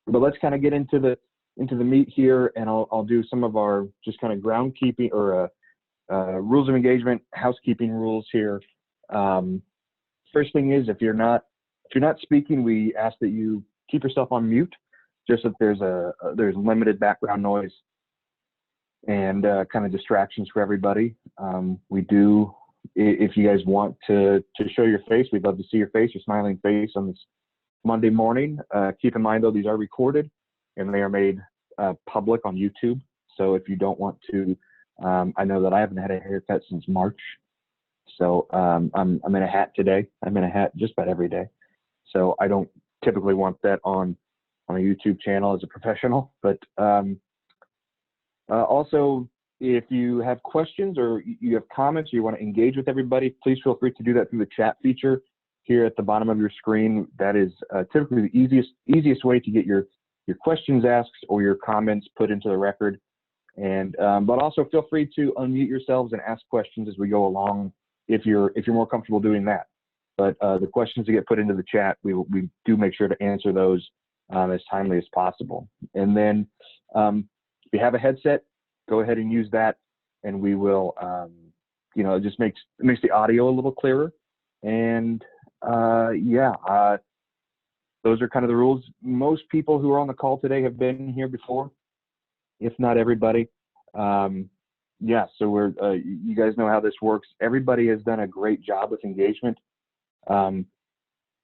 But let's kind of get into the meat here, and I'll do some of our just kind of groundkeeping or rules of engagement, housekeeping rules here. First thing is, if you're not speaking, we ask that you keep yourself on mute, just so that there's limited background noise and kind of distractions for everybody. We do, if you guys want to show your face, we'd love to see your face, your smiling face on this Monday morning. Keep in mind though, these are recorded and they are made public on YouTube. So if you don't want to, I know that I haven't had a haircut since March. So I'm in a hat today. I'm in a hat just about every day. So I don't typically want that on a YouTube channel as a professional. But also, if you have questions or you have comments or you want to engage with everybody, please feel free to do that through the chat feature here at the bottom of your screen. That is typically the easiest way to get your questions asked or your comments put into the record. And but also feel free to unmute yourselves and ask questions as we go along if you're more comfortable doing that. But the questions that get put into the chat, we do make sure to answer those as timely as possible. And then if you have a headset, go ahead and use that, and we will, it just makes the audio a little clearer. And those are kind of the rules. Most people who are on the call today have been here before, if not everybody. So we're, you guys know how this works. Everybody has done a great job with engagement.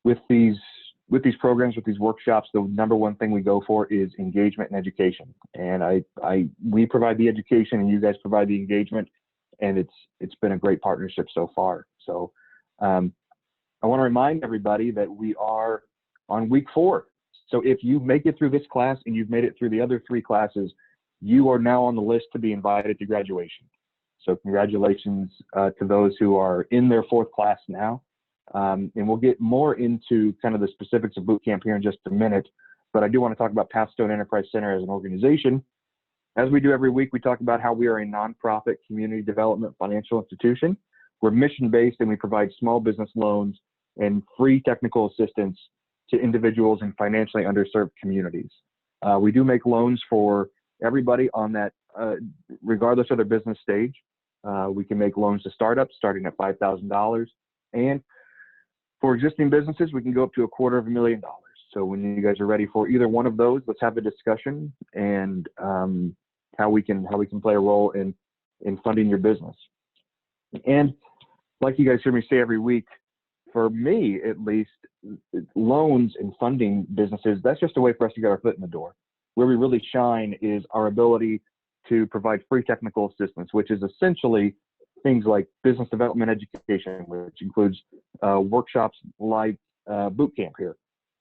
With these programs, with these workshops, the number one thing we go for is engagement and education. And we provide the education and you guys provide the engagement, and it's been a great partnership so far. So I want to remind everybody that we are on week 4. So if you make it through this class and you've made it through the other 3 classes, you are now on the list to be invited to graduation. So congratulations to those who are in their 4th class now. And we'll get more into kind of the specifics of boot camp here in just a minute. But I do want to talk about Pathstone Enterprise Center as an organization. As we do every week, we talk about how we are a nonprofit community development financial institution. We're mission-based, and we provide small business loans and free technical assistance to individuals in financially underserved communities. We do make loans for everybody on that, regardless of their business stage. We can make loans to startups starting at $5,000. And for existing businesses, we can go up to $250,000. So when you guys are ready for either one of those, let's have a discussion and how we can play a role in funding your business. And like you guys hear me say every week, for me at least, loans and funding businesses, that's just a way for us to get our foot in the door. Where we really shine is our ability to provide free technical assistance, which is essentially things like business development education, which includes workshops like boot camp here.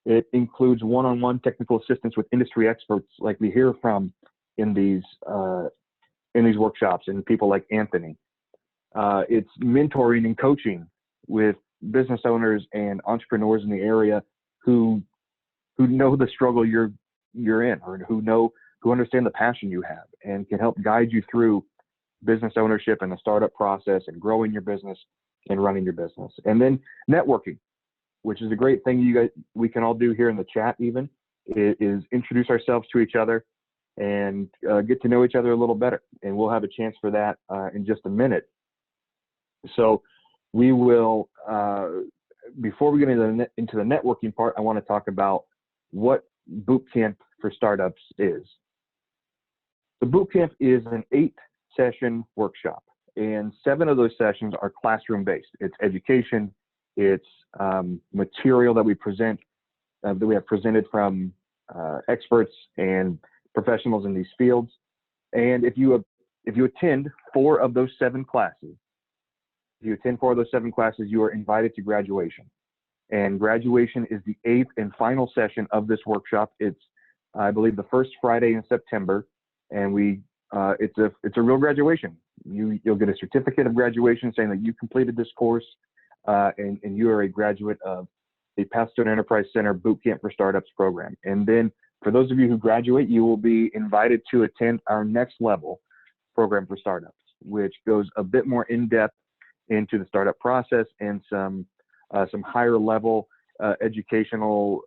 It includes one-on-one technical assistance with industry experts like we hear from in these workshops, and people like Anthony. It's mentoring and coaching with business owners and entrepreneurs in the area who know the struggle you're in, or who understand the passion you have and can help guide you through business ownership and the startup process and growing your business and running your business. And then networking, which is a great thing we can all do here in the chat even, is introduce ourselves to each other and get to know each other a little better. And we'll have a chance for that in just a minute. So we will, before we get into the networking part, I want to talk about what Boot Camp for Startups is. The Boot Camp is an 8-session workshop, and 7 of those sessions are classroom-based. It's education, it's material that we present, that we have presented from experts and professionals in these fields. And if you attend 4 of those 7 classes, you are invited to graduation. And graduation is the 8th and final session of this workshop. It's, I believe, the first Friday in September, and it's a real graduation. You'll get a certificate of graduation saying that you completed this course, and you are a graduate of the Pathstone Enterprise Center Boot Camp for Startups program. And then for those of you who graduate, you will be invited to attend our next level program for startups, which goes a bit more in depth into the startup process and some higher level educational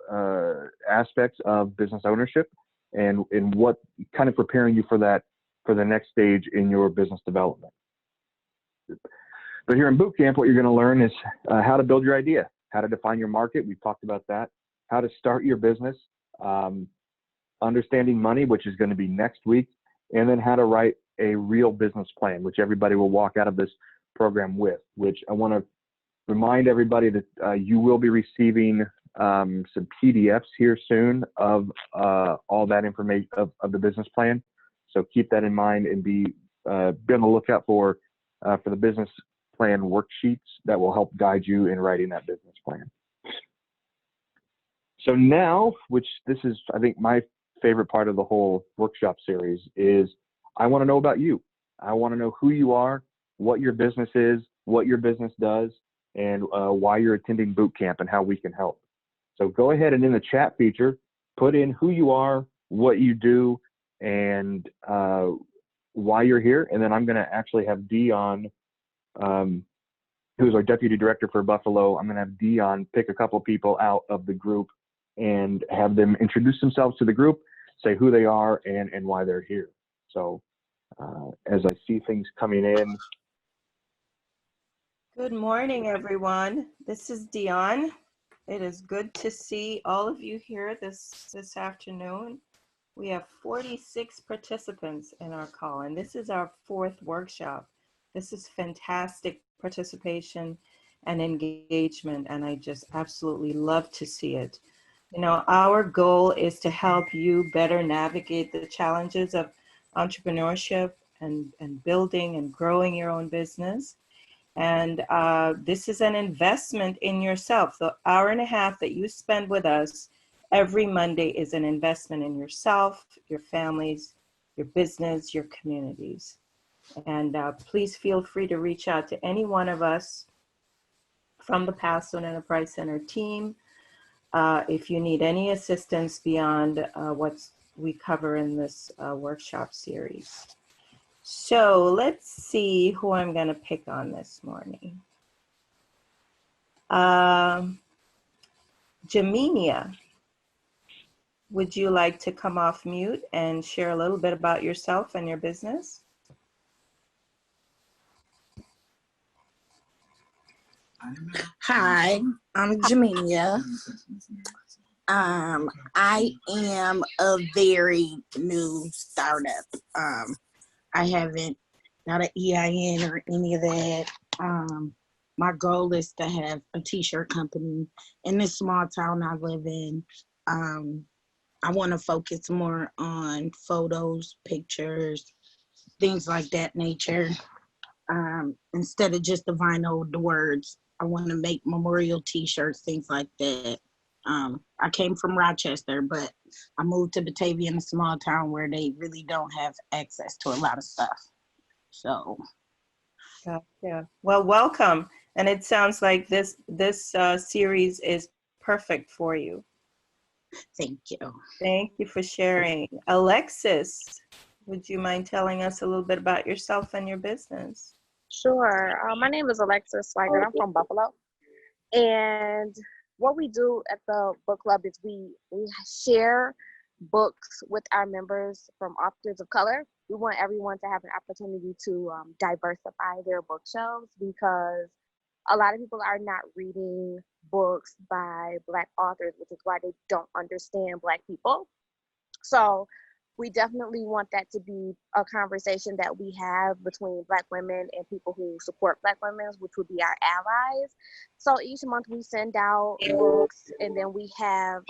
aspects of business ownership, and what kind of preparing you for that, for the next stage in your business development. But here in boot camp, what you're going to learn is how to build your idea, how to define your market. We've talked about that. How to start your business, understanding money, which is going to be next week, and then how to write a real business plan, which everybody will walk out of this program with. Which I want to remind everybody that you will be receiving some PDFs here soon of all that information of the business plan. So keep that in mind and be on the lookout for the business plan worksheets that will help guide you in writing that business plan. So now, which this is, I think, my favorite part of the whole workshop series, is I want to know about you. I want to know who you are, what your business is, what your business does, and why you're attending boot camp and how we can help. So go ahead and in the chat feature, put in who you are, what you do, and why you're here. And then I'm going to actually have Dion, who's our deputy director for Buffalo. I'm going to have Dion pick a couple people out of the group and have them introduce themselves to the group, say who they are and why they're here. So as I see things coming in. Good morning, everyone. This is Dion. It is good to see all of you here this afternoon. We have 46 participants in our call, and this is our 4th workshop. This is fantastic participation and engagement, and I just absolutely love to see it. You know, our goal is to help you better navigate the challenges of entrepreneurship and building and growing your own business. And this is an investment in yourself. The hour and a half that you spend with us every Monday is an investment in yourself, your families, your business, your communities. And please feel free to reach out to any one of us from the Pathstone Enterprise Center team if you need any assistance beyond what we cover in this workshop series. So let's see who I'm going to pick on this morning. Jaminia, would you like to come off mute and share a little bit about yourself and your business? Hi, I'm Jaminia. I am a very new startup. I haven't got an EIN or any of that. My goal is to have a t-shirt company in this small town I live in. I want to focus more on photos, pictures, things like that nature. Instead of just the vinyl, the words. I want to make memorial t-shirts, things like that. I came from Rochester, but I moved to Batavia, in a small town where they really don't have access to a lot of stuff. So. Yeah. Well, welcome. And it sounds like this series is perfect for you. Thank you. Thank you for sharing. Alexis, would you mind telling us a little bit about yourself and your business? Sure. My name is Alexis Swigert. I'm from Buffalo. And what we do at the book club is we share books with our members from authors of color. We want everyone to have an opportunity to diversify their bookshelves, because a lot of people are not reading books by Black authors, which is why they don't understand Black people. So we definitely want that to be a conversation that we have between Black women and people who support Black women, which would be our allies. So each month we send out books, and then we have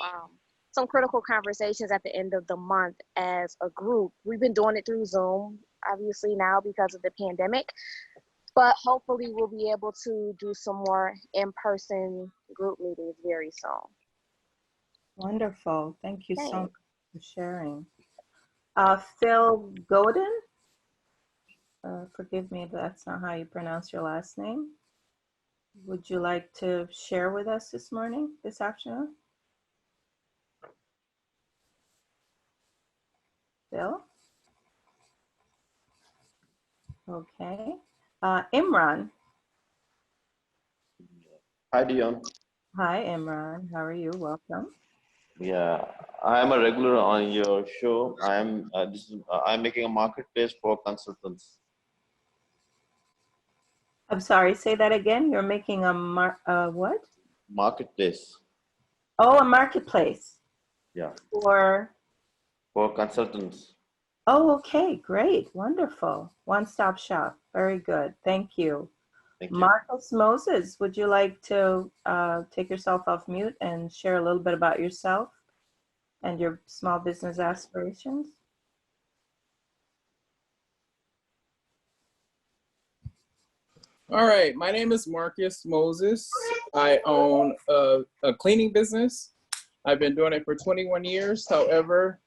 some critical conversations at the end of the month as a group. We've been doing it through Zoom, obviously now because of the pandemic, but hopefully we'll be able to do some more in-person group meetings very soon. Wonderful. Thank you Thanks. so much for sharing. Phil Godin, forgive me if that's not how you pronounce your last name. Would you like to share with us this afternoon? Phil? Okay. Imran. Hi, Dion. Hi, Imran. How are you? Welcome. Yeah, I'm a regular on your show. I'm making a marketplace for consultants. I'm sorry, say that again. You're making what? Marketplace. Oh, a marketplace Yeah, for, for consultants. oh, okay, great, wonderful. One-stop shop. Very good. Thank you. Thank you. Marcus Moses, would you like to take yourself off mute and share a little bit about yourself and your small business aspirations? All right, my name is Marcus Moses. I own a cleaning business. I've been doing it for 21 years. However,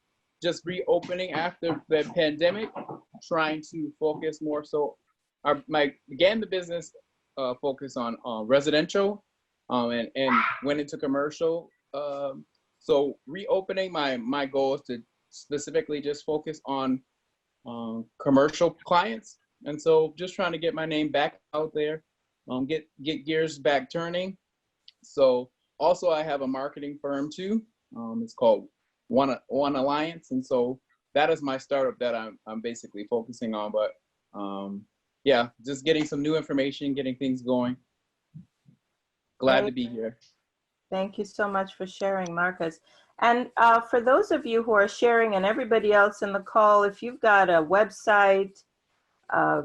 just reopening after the pandemic, trying to focus more. So began the business focus on residential and went into commercial. So reopening, my goal is to specifically just focus on commercial clients. And so just trying to get my name back out there, get gears back turning. So also I have a marketing firm too. It's called One Alliance. And so that is my startup that I'm basically focusing on. But yeah, just getting some new information, getting things going. Glad to be here. Thank you so much for sharing, Marcus. And for those of you who are sharing and everybody else in the call, if you've got a website, a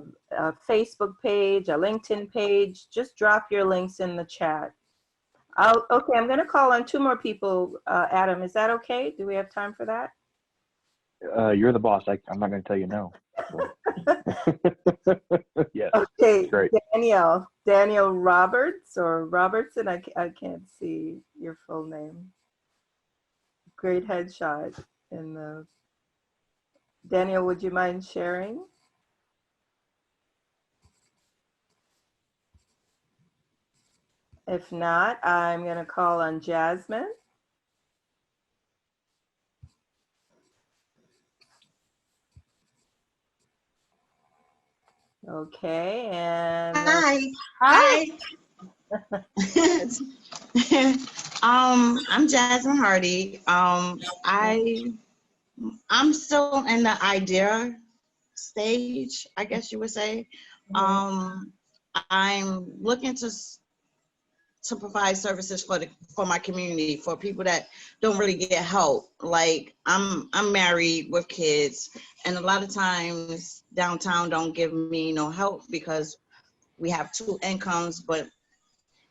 Facebook page, a LinkedIn page, just drop your links in the chat. Okay, I'm going to call on two more people. Adam, is that okay? Do we have time for that? You're the boss. I'm not going to tell you no. Yes. Okay, Great. Daniel Roberts or Robertson. I can't see your full name. Great headshot in the. Daniel, would you mind sharing? If not, I'm going to call on Jasmine. Okay, and Hi. I'm Jasmine Hardy. I'm still in the idea stage, I guess you would say. I'm looking to provide services for my community, for people that don't really get help. Like I'm married with kids, and a lot of times downtown don't give me no help because we have two incomes, but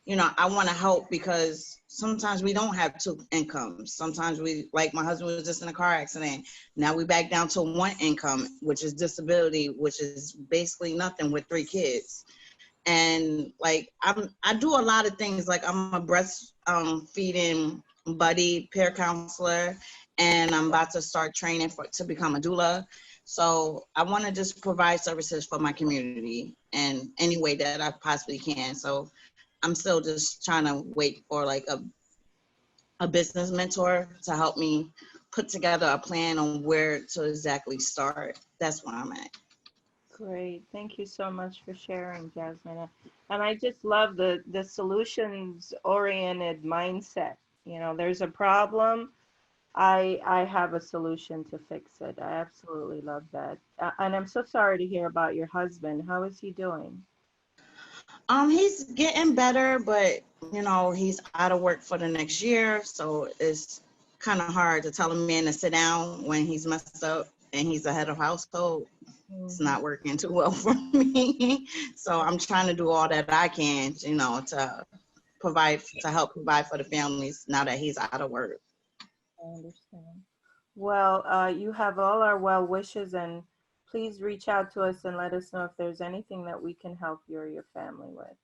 I want to help because sometimes we don't have two incomes. Sometimes like my husband was just in a car accident. Now we back down to one income, which is disability, which is basically nothing with three kids. And like I do a lot of things. Like I'm a breast feeding buddy, peer counselor, and I'm about to start training to become a doula. So I want to just provide services for my community in any way that I possibly can. So I'm still just trying to wait for like a business mentor to help me put together a plan on where to exactly start. That's where I'm at. great. Thank you so much for sharing, Jasmine. And I just love the solutions-oriented mindset. There's a problem. I have a solution to fix it. I absolutely love that. And I'm so sorry to hear about your husband. How is he doing? He's getting better, but he's out of work for the next year, so it's kind of hard to tell a man to sit down when he's messed up and he's the head of household. It's not working too well for me. So I'm trying to do all that I can, to help provide for the families now that he's out of work. I understand. Well, you have all our well wishes, and please reach out to us and let us know if there's anything that we can help you or your family with.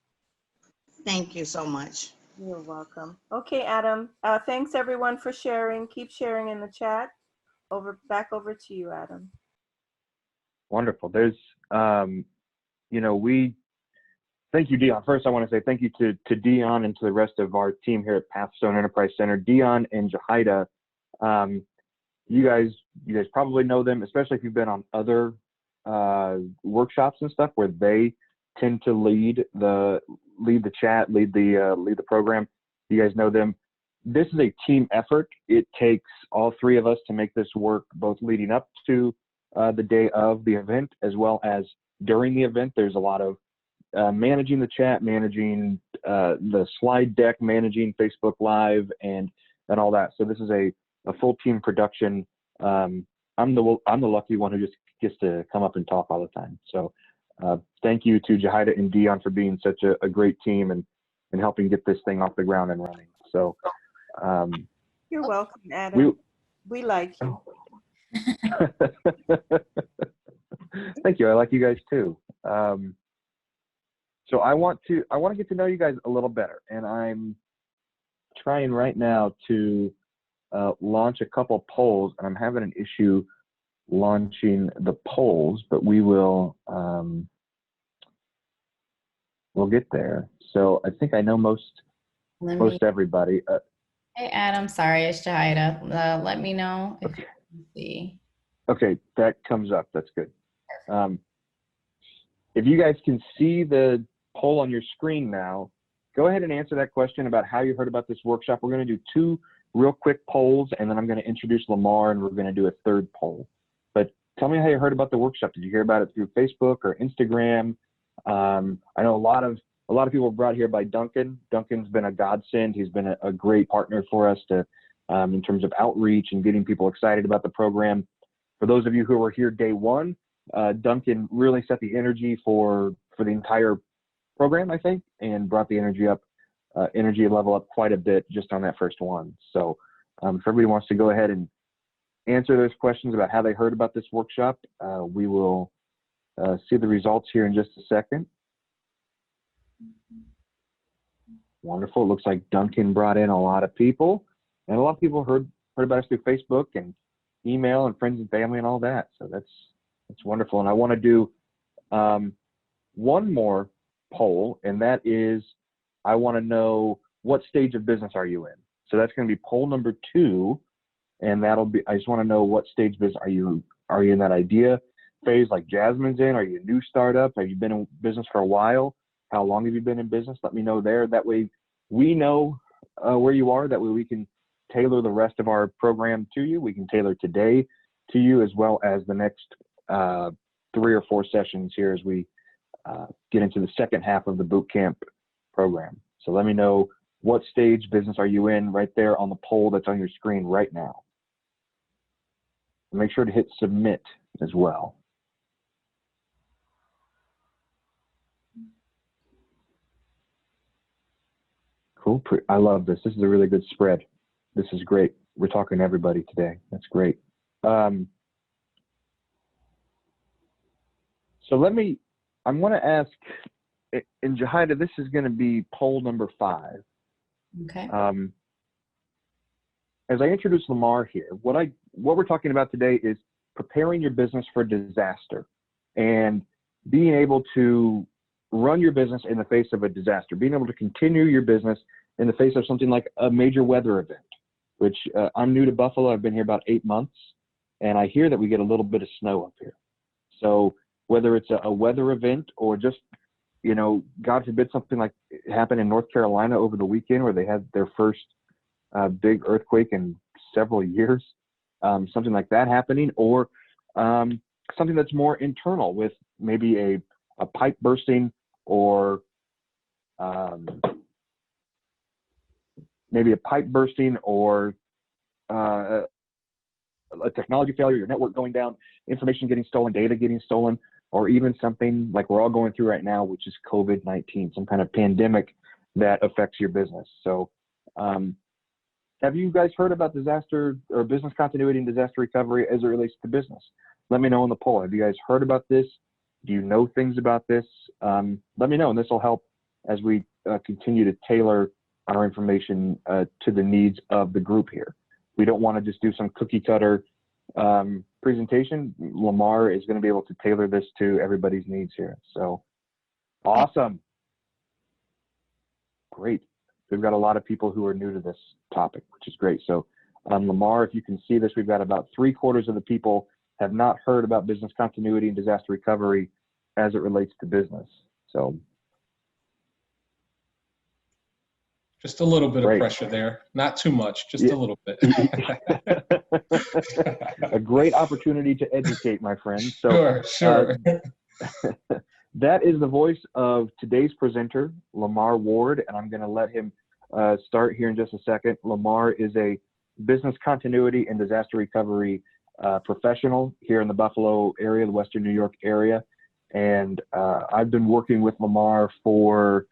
Thank you so much. You're welcome. Okay, Adam. Thanks everyone for sharing. Keep sharing in the chat. Back over to you, Adam. Wonderful. There's, thank you, Dion. First, I want to say thank you to Dion and to the rest of our team here at Pathstone Enterprise Center. Dion and Jahida, you guys probably know them, especially if you've been on other workshops and stuff where they tend to lead the chat, lead the program. You guys know them. This is a team effort. It takes all three of us to make this work, both leading up to the day of the event as well as during the event. There's a lot of managing the chat, managing the slide deck, managing Facebook Live, and all that. So this is a full team production. I'm the lucky one who just gets to come up and talk all the time. So thank you to Jahida and Dion for being such a great team and helping get this thing off the ground and running. So You're welcome, Adam. We like you. Thank you. I like you guys too. So I want to get to know you guys a little better, and I'm trying right now to launch a couple polls, and I'm having an issue launching the polls, but we will we'll get there. So I think I know most everybody. Hey Adam, sorry, it's Jahida. Let me know if you can see. Okay, that comes up. That's good. If you guys can see the poll on your screen now, go ahead and answer that question about how you heard about this workshop. We're going to do 2 real quick polls, and then I'm going to introduce Lamar, and we're going to do a 3rd poll. But tell me how you heard about the workshop. Did you hear about it through Facebook or Instagram? I know a lot of people were brought here by Duncan. Duncan's been a godsend. He's been a great partner for us to in terms of outreach and getting people excited about the program. For those of you who were here day 1, Duncan really set the energy for the entire program, I think, and brought the energy level up quite a bit just on that first one. So if everybody wants to go ahead and answer those questions about how they heard about this workshop, we will see the results here in just a second. Wonderful. It looks like Duncan brought in a lot of people, and a lot of people heard about us through Facebook and email and friends and family and all that. So that's wonderful. And I want to do one more poll, and that is, I want to know, what stage of business are you in? So that's going to be poll number 2, and that'll be, I just want to know, what stage of business are you in that idea phase like Jasmine's in? Are you a new startup? Have you been in business for a while? How long have you been in business? Let me know there. That way we know where you are. That way we can tailor the rest of our program to you. We can tailor today to you, as well as the next 3 or 4 sessions here as we get into the second half of the boot camp program. So let me know, what stage business are you in right there on the poll that's on your screen right now. Make sure to hit submit as well. Cool. I love this. This is a really good spread. This is great. We're talking to everybody today. That's great. So I'm going to ask, and Jahida, this is going to be poll number 5. Okay. As I introduce Lamar here, what we're talking about today is preparing your business for disaster and being able to run your business in the face of a disaster, being able to continue your business in the face of something like a major weather event, which I'm new to Buffalo. I've been here about 8 months, and I hear that we get a little bit of snow up here. So whether it's a weather event or just, God forbid, something like happened in North Carolina over the weekend where they had their first big earthquake in several years, something like that happening, or something that's more internal with maybe a pipe bursting, or a technology failure, your network going down, information getting stolen, data getting stolen, or even something like we're all going through right now, which is COVID-19, some kind of pandemic that affects your business. So have you guys heard about disaster or business continuity and disaster recovery as it relates to business? Let me know in the poll. Have you guys heard about this? Do you know things about this? Let me know, and this will help as we continue to tailor our information to the needs of the group here. We don't want to just do some cookie cutter presentation. Lamar is going to be able to tailor this to everybody's needs here. So awesome. Great. We've got a lot of people who are new to this topic, which is great. So Lamar, if you can see this, we've got about 3/4 of the people have not heard about business continuity and disaster recovery as it relates to business. So Just a little bit of Great. pressure there. Not too much, just Yeah. a little bit. A great opportunity to educate, my friend. So, Sure. That is the voice of today's presenter, Lamar Ward, and I'm going to let him start here in just a second. Lamar is a business continuity and disaster recovery professional here in the Buffalo area, the Western New York area. And I've been working with Lamar for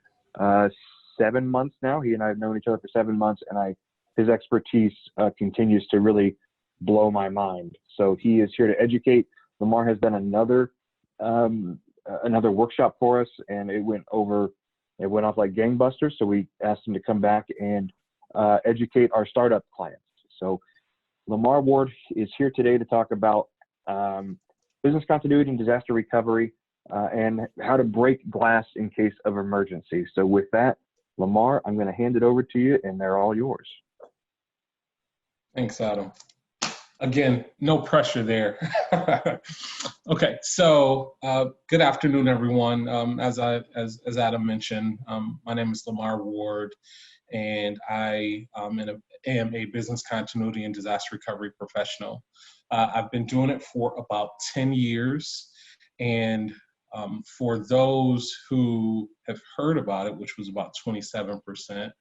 7 months now. He and I have known each other for 7 months, and his expertise continues to really blow my mind. So he is here to educate. Lamar has done another workshop for us, and it went off like gangbusters. So we asked him to come back and educate our startup clients. So Lamar Ward is here today to talk about business continuity and disaster recovery and how to break glass in case of emergency. So with that, Lamar, I'm going to hand it over to you, and they're all yours. Thanks, Adam. Again, no pressure there. Okay, so good afternoon, everyone. As Adam mentioned, my name is Lamar Ward, and I am a business continuity and disaster recovery professional. I've been doing it for about 10 years, and for those who have heard about it, which was about 27%,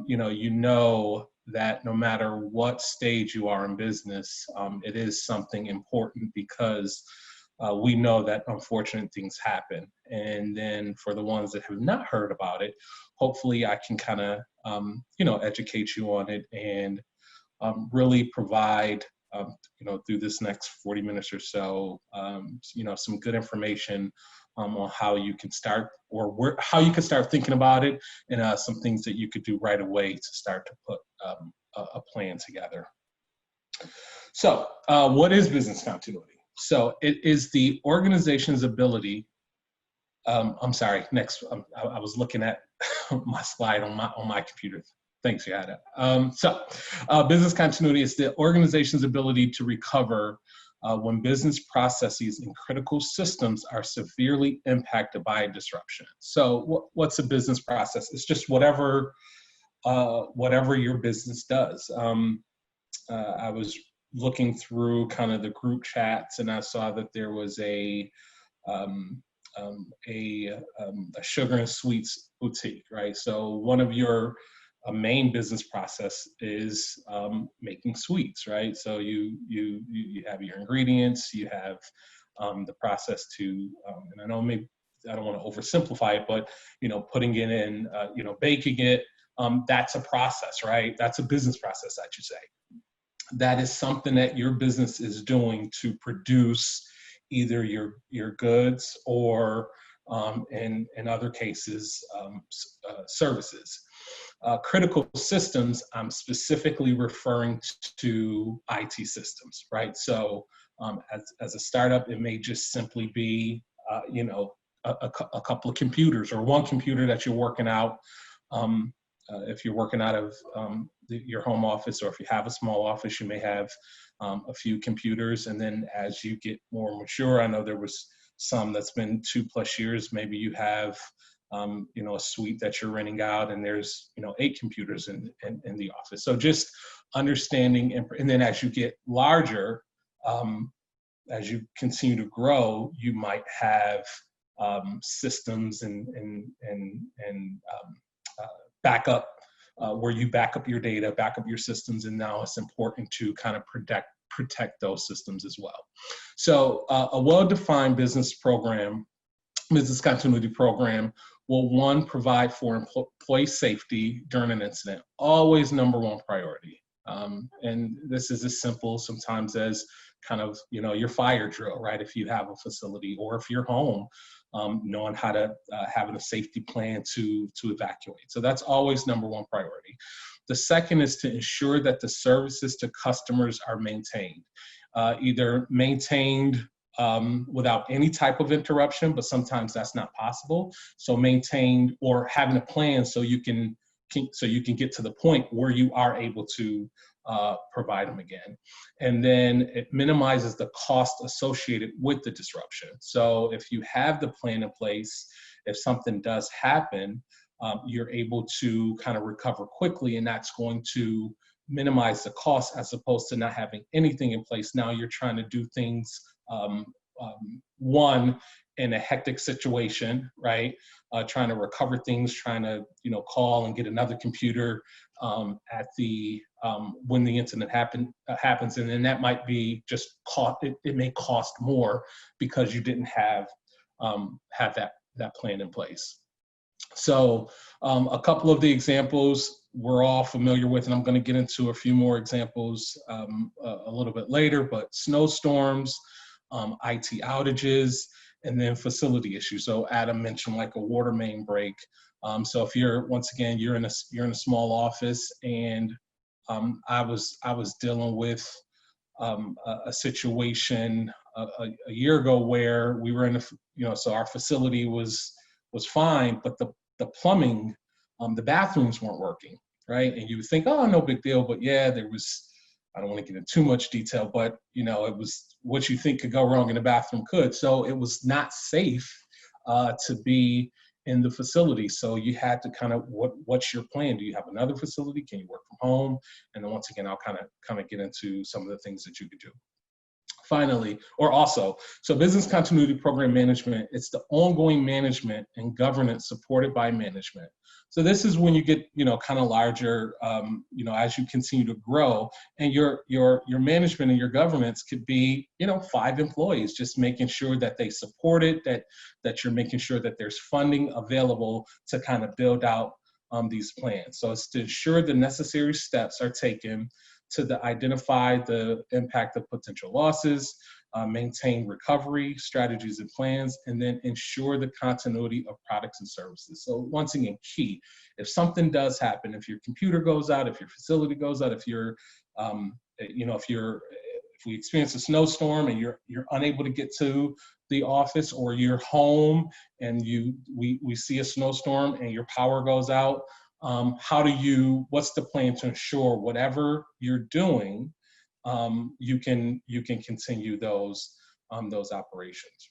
you know that no matter what stage you are in business, it is something important because we know that unfortunate things happen. And then for the ones that have not heard about it, hopefully I can kind of, educate you on it and really provide, through this next 40 minutes or so, some good information on how you can start how you can start thinking about it, and some things that you could do right away to start to put a plan together. So what is business continuity? So it is the organization's ability. I'm sorry, next, I was looking at my slide on my computer. Thanks, Yada. Business continuity is the organization's ability to recover when business processes and critical systems are severely impacted by a disruption. So what's a business process? It's just whatever your business does. I was looking through kind of the group chats, and I saw that there was a sugar and sweets boutique, right? So one of your main business process is making sweets, right? So you have your ingredients, you have the process to, and I know maybe I don't want to oversimplify it, but putting it in, baking it, that's a process, right? That's a business process, I should say. That is something that your business is doing to produce either your goods or in other cases, services. Critical systems, I'm specifically referring to IT systems, right? So as a startup, it may just simply be, a couple of computers or one computer that you're working out. If you're working out of your home office, or if you have a small office, you may have a few computers. And then as you get more mature, I know there was some that's been 2+ years, maybe you have a suite that you're renting out, and there's 8 computers in the office. So just understanding, and then as you get larger, as you continue to grow, you might have systems and backup, where you back up your data, back up your systems, and now it's important to kind of protect those systems as well. So a well-defined business continuity program will, one, provide for employee safety during an incident, always number one priority. And this is as simple sometimes as kind of, your fire drill, right? If you have a facility, or if you're home, knowing how to having a safety plan to evacuate. So that's always number one priority. The second is to ensure that the services to customers are maintained, either maintained without any type of interruption, but sometimes that's not possible. So maintained, or having a plan so you can get to the point where you are able to provide them again. And then it minimizes the cost associated with the disruption. So if you have the plan in place, if something does happen, you're able to kind of recover quickly, and that's going to minimize the cost as opposed to not having anything in place. Now you're trying to do things, one, in a hectic situation, right? Trying to recover things, trying to, call and get another computer at the when the incident happens, and then that might be just cost. It may cost more because you didn't have that plan in place. So a couple of the examples we're all familiar with, and I'm going to get into a few more examples a little bit later, but snowstorms, IT outages, and then facility issues. So Adam mentioned like a water main break. So if you're in a small office, and I was dealing with a situation a year ago where we were in so our facility was fine, but the plumbing, the bathrooms weren't working, right? And you would think, oh, no big deal, but yeah, there was. I don't want to get into too much detail, but it was what you think could go wrong in the bathroom could. So it was not safe to be in the facility. So you had to kind of, what's your plan? Do you have another facility? Can you work from home? And then once again, I'll kind of get into some of the things that you could do. Finally, so business continuity program management, it's the ongoing management and governance supported by management. So this is when you get, kind of larger, as you continue to grow, and your management and your governance could be, 5 employees, just making sure that they support it, that you're making sure that there's funding available to kind of build out these plans. So it's to ensure the necessary steps are taken to identify the impact of potential losses, maintain recovery strategies and plans, and then ensure the continuity of products and services. So once again, key, if something does happen, if your computer goes out, if your facility goes out, if we experience a snowstorm and you're unable to get to the office, or you're home and we see a snowstorm and your power goes out, what's the plan to ensure whatever you're doing, you can continue those operations,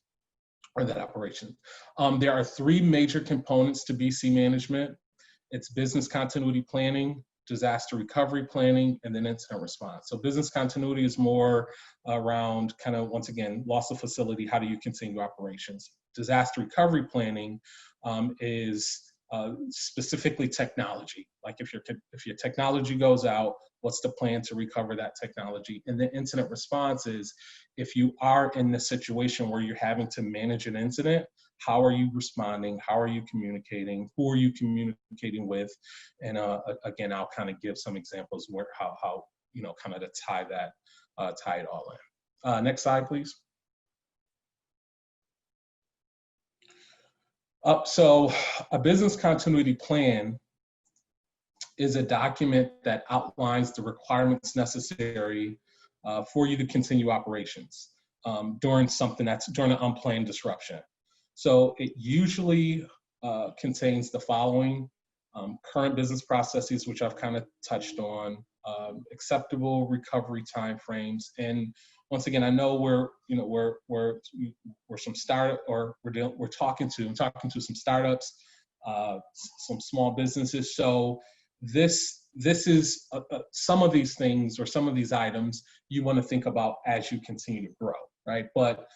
or that operation. There are 3 major components to BC management. It's business continuity planning, disaster recovery planning, and then incident response. So business continuity is more around kind of, once again, loss of facility, how do you continue operations? Disaster recovery planning is specifically technology. Like if your technology goes out, what's the plan to recover that technology? And the incident response is, if you are in the situation where you're having to manage an incident, how are you responding? How are you communicating? Who are you communicating with? And again, I'll kind of give some examples where how kind of to tie it all in. Next slide, please. So a business continuity plan is a document that outlines the requirements necessary for you to continue operations during an unplanned disruption. So it usually contains the following: current business processes, which I've kind of touched on, acceptable recovery timeframes, and once again, I know we're some startup, or I'm talking to some startups, some small businesses. So this is some of these things, or some of these items you want to think about as you continue to grow, right? But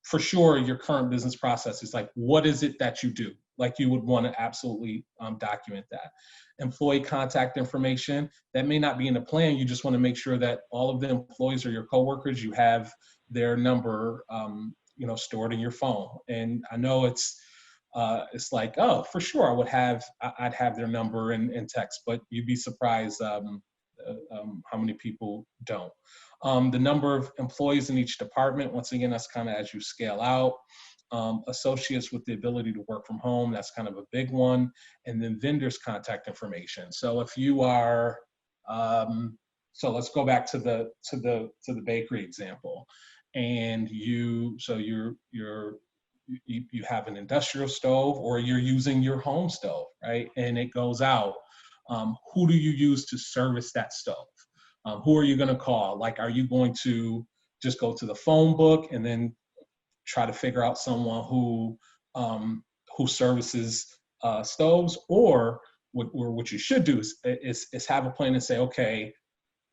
for sure, your current business process is like, what is it that you do? Like, you would want to absolutely document that. Employee contact information, that may not be in the plan. You just want to make sure that all of the employees or your coworkers, you have their number, stored in your phone. And I know it's like, oh, for sure, I'd have their number and text, but you'd be surprised how many people don't. The number of employees in each department, once again, that's kind of as you scale out. Associates with the ability to work from home, that's kind of a big one. And then vendors' contact information. So if you are, so let's go back to the bakery example, and you have an industrial stove, or you're using your home stove, right? And it goes out. Who do you use to service that stove? Who are you going to call? Like, are you going to just go to the phone book and then try to figure out someone who services stoves, or what you should do is have a plan and say, okay,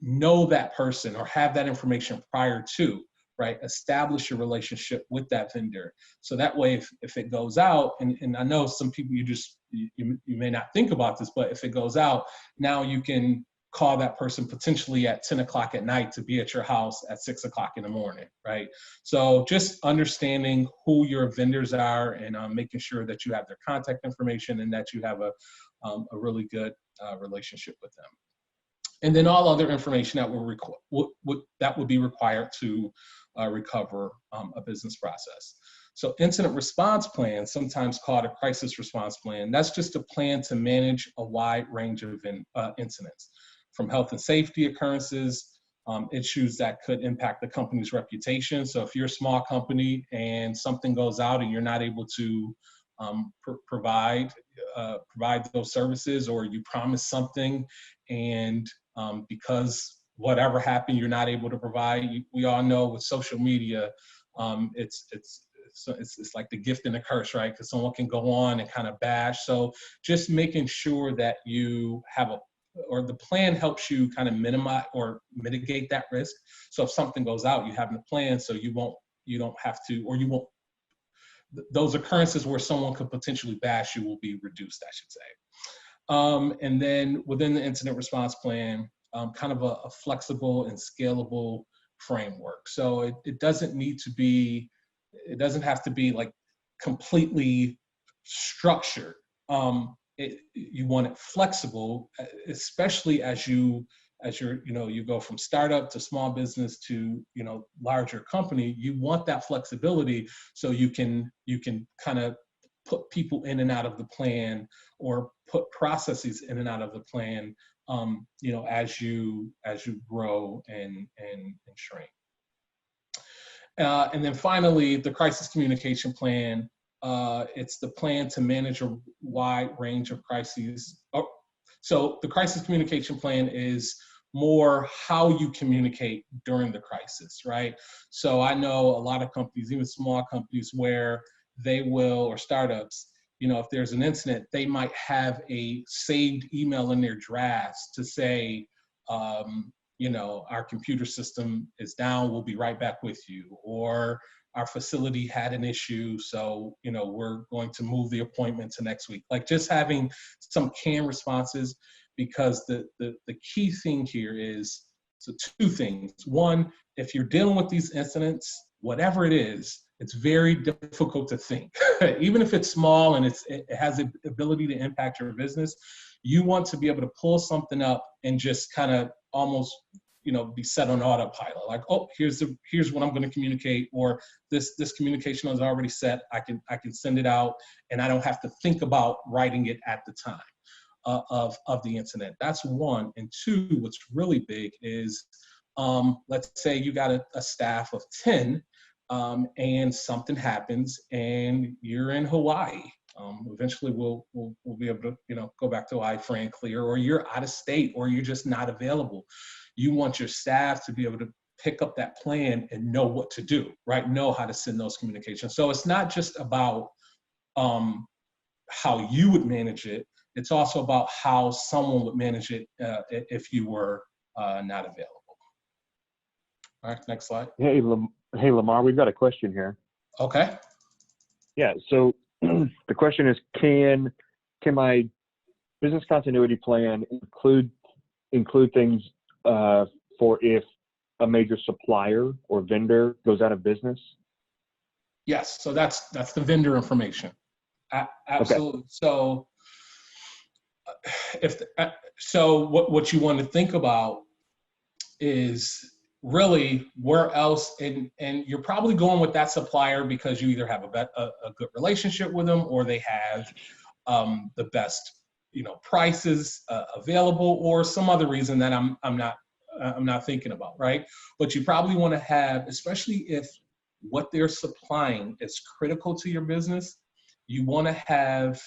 know that person or have that information prior to, right? Establish a relationship with that vendor. So that way, if it goes out, and I know some people, you may not think about this, but if it goes out, now you can call that person potentially at 10 o'clock at night to be at your house at 6 o'clock in the morning, right? So just understanding who your vendors are and making sure that you have their contact information and that you have a really good relationship with them. And then all other information that would be required to recover a business process. So incident response plan, sometimes called a crisis response plan, that's just a plan to manage a wide range of incidents, from health and safety occurrences, issues that could impact the company's reputation. So if you're a small company and something goes out and you're not able to provide those services, or you promise something and because whatever happened, you're not able to provide. We all know with social media, it's like the gift and the curse, right? Because someone can go on and kind of bash. So just making sure that you have the plan helps you kind of minimize or mitigate that risk. So if something goes out, you have a plan so you don't have to, or you won't, those occurrences where someone could potentially bash you will be reduced, I should say. And then within the incident response plan, kind of a flexible and scalable framework. So it doesn't have to be like completely structured. You want it flexible, especially as you go from startup to small business to larger company. You want that flexibility so you can kind of put people in and out of the plan, or put processes in and out of the plan, as you grow and shrink. And then finally, the crisis communication plan. It's the plan to manage a wide range of crises. So the crisis communication plan is more how you communicate during the crisis, right? So I know a lot of companies, even small companies, where they will, or startups, if there's an incident, they might have a saved email in their drafts to say, our computer system is down, we'll be right back with you. Or our facility had an issue, so, we're going to move the appointment to next week. Like just having some canned responses, because the key thing here is, so two things. One, if you're dealing with these incidents, whatever it is, it's very difficult to think. Even if it's small and it has the ability to impact your business, you want to be able to pull something up and just kind of almost, be set on autopilot. Like, oh, here's what I'm going to communicate, or this communication is already set. I can send it out, and I don't have to think about writing it at the time of the incident. That's one. And two, what's really big is, let's say you got a staff of 10, and something happens, and you're in Hawaii. Eventually we'll be able to, go back to Hawaii free and clear, or you're out of state, or you're just not available. You want your staff to be able to pick up that plan and know what to do, right? Know how to send those communications. So it's not just about how you would manage it. It's also about how someone would manage it if you were not available. All right, next slide. Hey, Lamar, we've got a question here. Okay. Yeah, so the question is, can my business continuity plan include things for if a major supplier or vendor goes out of business? Yes, so that's the vendor information. Absolutely. Okay. So what you want to think about is really where else, and you're probably going with that supplier because you either have a good relationship with them, or they have the best prices available, or some other reason that I'm not thinking about, right? But you probably want to have, especially if what they're supplying is critical to your business, you want to have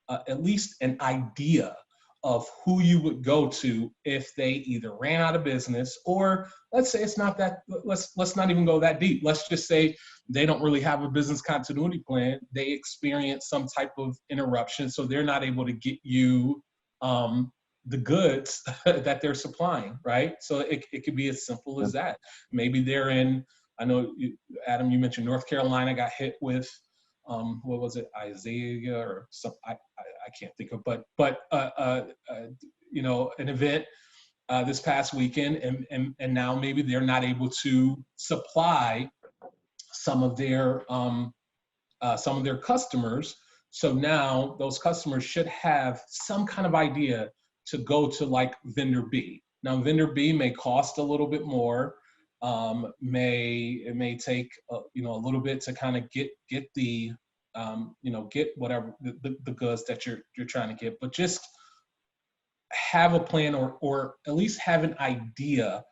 at least an idea of who you would go to if they either ran out of business, or let's say it's not that, let's not even go that deep. Let's just say they don't really have a business continuity plan. They experience some type of interruption, so they're not able to get you the goods that they're supplying, right? So it could be as simple as that. Maybe they're in, I know, Adam, you mentioned North Carolina got hit with, what was it, Isaiah or some, I can't think of, but you know, an event this past weekend, and now maybe they're not able to supply some of their customers. So now those customers should have some kind of idea to go to like vendor B. Now vendor B may cost a little bit more. It may take you know, a little bit to kind of get the you know, get whatever the goods that you're trying to get, but just have a plan, or at least have an idea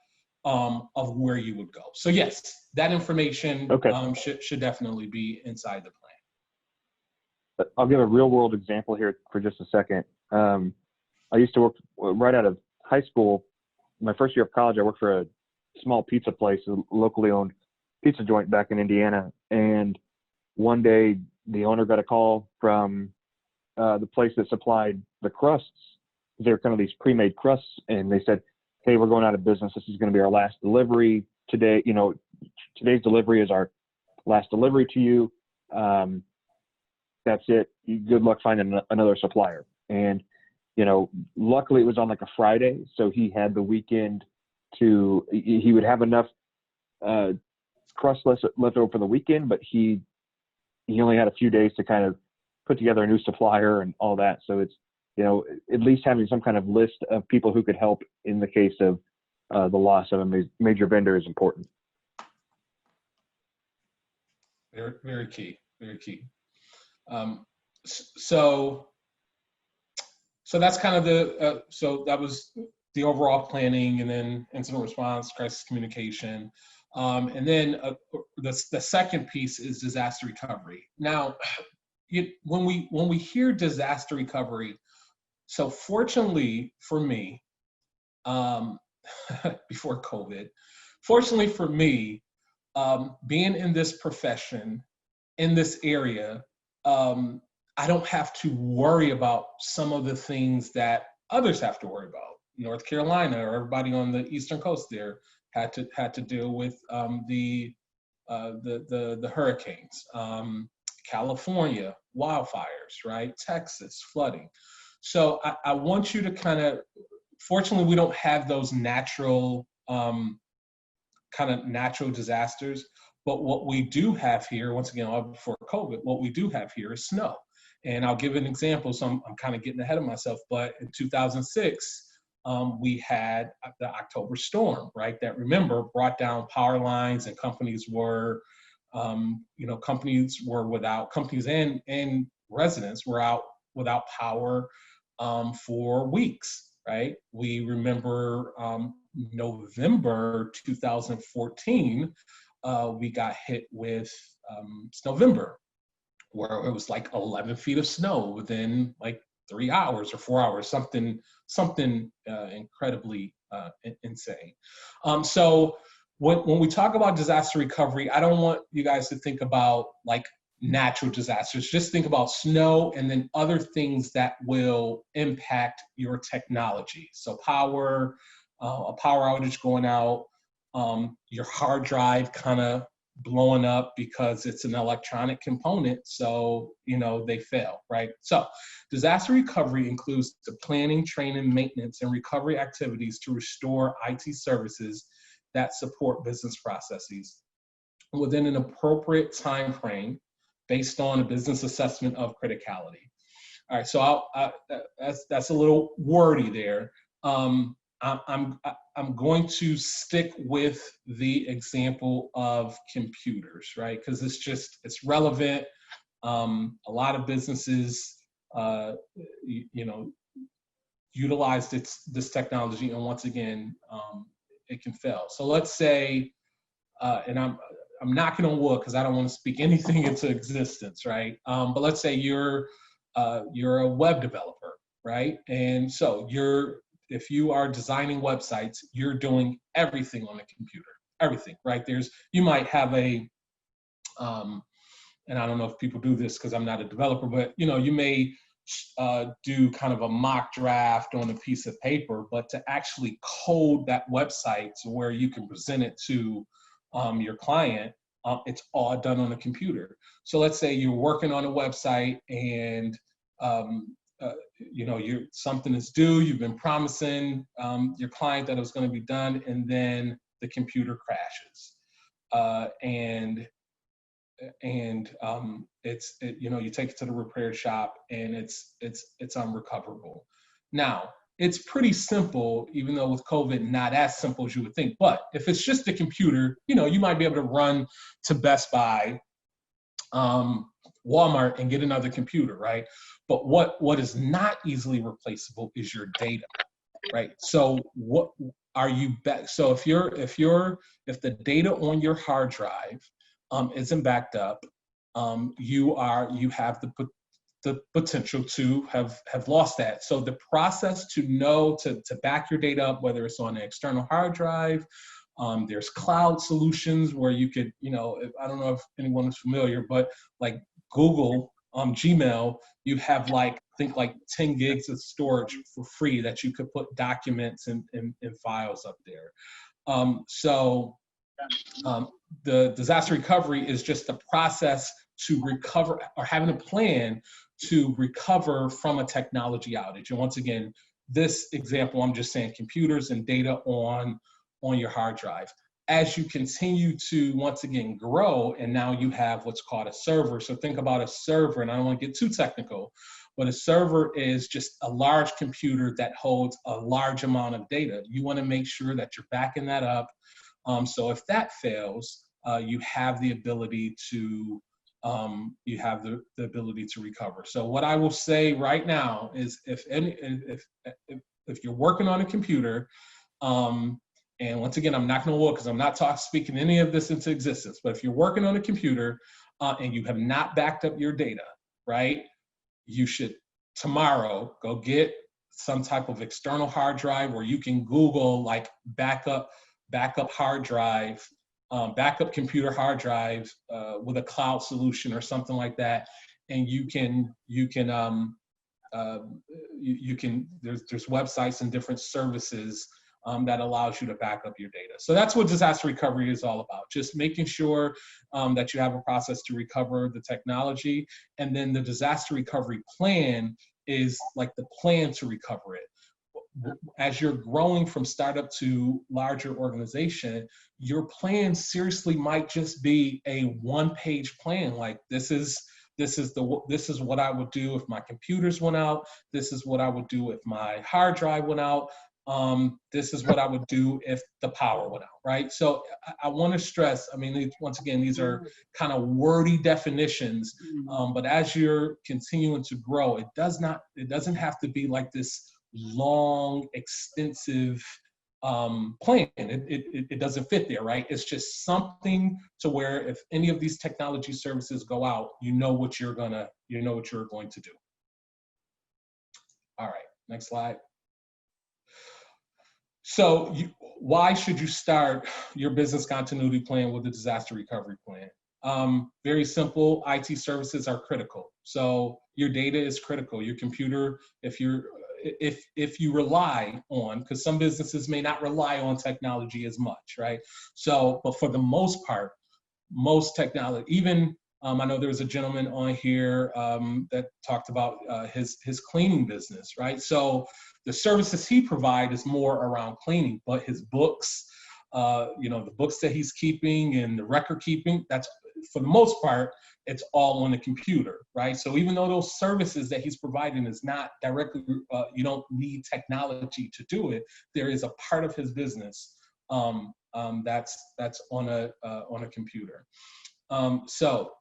of where you would go. So yes, that information should definitely be inside the plan. I'll give a real world example here for just a second. I used to work right out of high school. My first year of college, I worked for a small pizza place, a locally owned pizza joint back in Indiana. And one day the owner got a call from the place that supplied the crusts. They were kind of these pre-made crusts, and they said, hey, we're going out of business. This is going to be our last delivery today. You know, today's delivery is our last delivery to you. That's it. Good luck finding another supplier. And, you know, luckily it was on like a Friday, so he had the weekend to, he would have enough crust left over for the weekend, but he only had a few days to kind of put together a new supplier and all that. So it's, you know, at least having some kind of list of people who could help in the case of the loss of a major vendor is important. Very, very key, very key. So that's kind of the, so that was the overall planning, and then incident response, crisis communication. And then the second piece is disaster recovery. Now, when we hear disaster recovery, so fortunately for me, before COVID, fortunately for me, being in this profession, in this area, I don't have to worry about some of the things that others have to worry about. North Carolina, or everybody on the Eastern Coast there, had to deal with the hurricanes, California wildfires, right? Texas flooding. So I want you to kind of, fortunately, we don't have those natural kind of natural disasters. But what we do have here, once again, before COVID, what we do have here is snow. And I'll give an example. So I'm kind of getting ahead of myself. But in 2006, we had the October storm, right? That, remember, brought down power lines, and companies were, you know, companies and residents were out without power for weeks, right? We remember November 2014, we got hit with Snowvember, where it was like 11 feet of snow within like 3 hours or 4 hours, something incredibly insane. So when we talk about disaster recovery, I don't want you guys to think about like natural disasters. Just think about snow and then other things that will impact your technology. So power, a power outage going out, your hard drive kind of blowing up because it's an electronic component, so you know they fail, right? So disaster recovery includes the planning, training, maintenance, and recovery activities to restore IT services that support business processes within an appropriate time frame based on a business assessment of criticality. All right, so that's a little wordy there. I'm going to stick with the example of computers, right? Because it's relevant. A lot of businesses, you know, utilized this technology, and once again, it can fail. So let's say, and I'm knocking on wood because I don't want to speak anything into existence, right? But let's say you're a web developer, right? And so if you are designing websites, you're doing everything on the computer, everything, right? You might have and I don't know if people do this because I'm not a developer, but you may do kind of a mock draft on a piece of paper, but to actually code that website to where you can present it to your client, it's all done on a computer. So let's say you're working on a website and something is due, you've been promising your client that it was going to be done, and then the computer crashes. You take it to the repair shop and it's unrecoverable. Now, it's pretty simple, even though with COVID, not as simple as you would think. But if it's just a computer, you might be able to run to Best Buy, Walmart, and get another computer, right? But what is not easily replaceable is your data, right? So what are you back? So if the data on your hard drive isn't backed up, you have the potential to have lost that. So the process to back your data up, whether it's on an external hard drive, there's cloud solutions where you could, I don't know if anyone is familiar, but like Google, Gmail, you have I think 10 gigs of storage for free that you could put documents and files up there. The disaster recovery is just a process to recover, or having a plan to recover from a technology outage. And once again, this example, I'm just saying computers and data on your hard drive. As you continue to, once again, grow, and now you have what's called a server. So think about a server, and I don't want to get too technical, but a server is just a large computer that holds a large amount of data. You want to make sure that you're backing that up. So if that fails, you have the ability to recover. So what I will say right now is, if you're working on a computer, and once again, I'm not going to look because I'm not speaking any of this into existence, but if you're working on a computer and you have not backed up your data, right, you should tomorrow go get some type of external hard drive, where you can Google backup hard drive, backup computer hard drive with a cloud solution or something like that, and there's websites and different services that allows you to back up your data. So that's what disaster recovery is all about, just making sure that you have a process to recover the technology, and then the disaster recovery plan is like the plan to recover it. As you're growing from startup to larger organization, your plan seriously might just be a one-page plan. Like this is what I would do if my computers went out. This is what I would do if my hard drive went out. This is what I would do if the power went out, right? So I want to stress, once again, these are kind of wordy definitions, but as you're continuing to grow, it doesn't have to be like this long, extensive plan. It doesn't fit there, right? It's just something to where if any of these technology services go out, you know what you're going to do. All right, next slide. So why should you start your business continuity plan with a disaster recovery plan? Very simple. IT services are critical. So your data is critical. Your computer, if you rely on, because some businesses may not rely on technology as much, right? So, but for the most part, most technology, even I know there was a gentleman on here that talked about his cleaning business, right? So the services he provides is more around cleaning, but his books, the books that he's keeping and the record keeping, that's for the most part, it's all on the computer, right? So even though those services that he's providing is not directly, you don't need technology to do it, there is a part of his business that's on a computer. So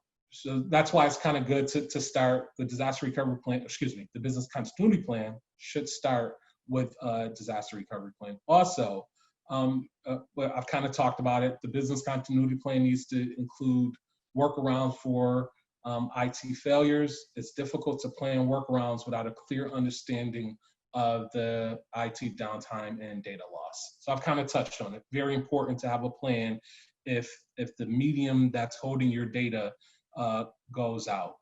that's why it's kind of good to start the disaster recovery plan, the business continuity plan should start with a disaster recovery plan. Also, I've kind of talked about it, the business continuity plan needs to include workarounds for IT failures. It's difficult to plan workarounds without a clear understanding of the IT downtime and data loss. So I've kind of touched on it. Very important to have a plan if the medium that's holding your data goes out.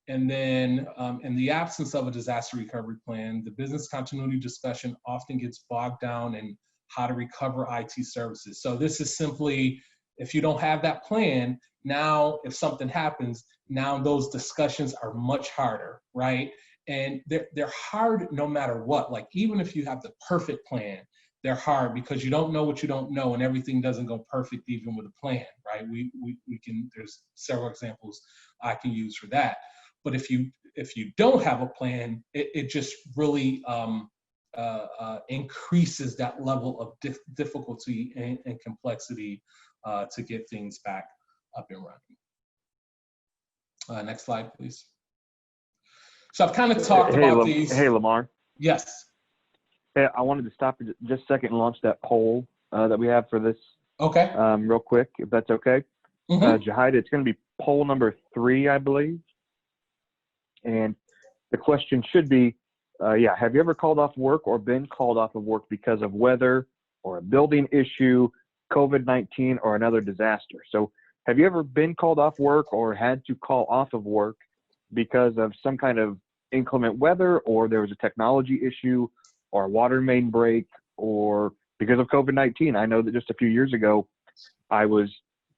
And then in the absence of a disaster recovery plan, the business continuity discussion often gets bogged down in how to recover IT services. So this is simply, if you don't have that plan, now if something happens, now those discussions are much harder, right? And they're hard no matter what. Like even if you have the perfect plan, they're hard because you don't know what you don't know, and everything doesn't go perfect even with a plan, right? We can, there's several examples I can use for that. But if you don't have a plan, it just really increases that level of difficulty and complexity to get things back up and running. Next slide, please. So I've kind of talked about these. Hey, Lamar. Yes. Hey, I wanted to stop for just a second and launch that poll that we have for this. Okay. Real quick, if that's okay. Jahida, it's going to be poll number 3, I believe. And the question should be, have you ever called off work or been called off of work because of weather or a building issue, COVID-19, or another disaster? So have you ever been called off work or had to call off of work because of some kind of inclement weather, or there was a technology issue or a water main break, or because of COVID-19? I know that just a few years ago, I was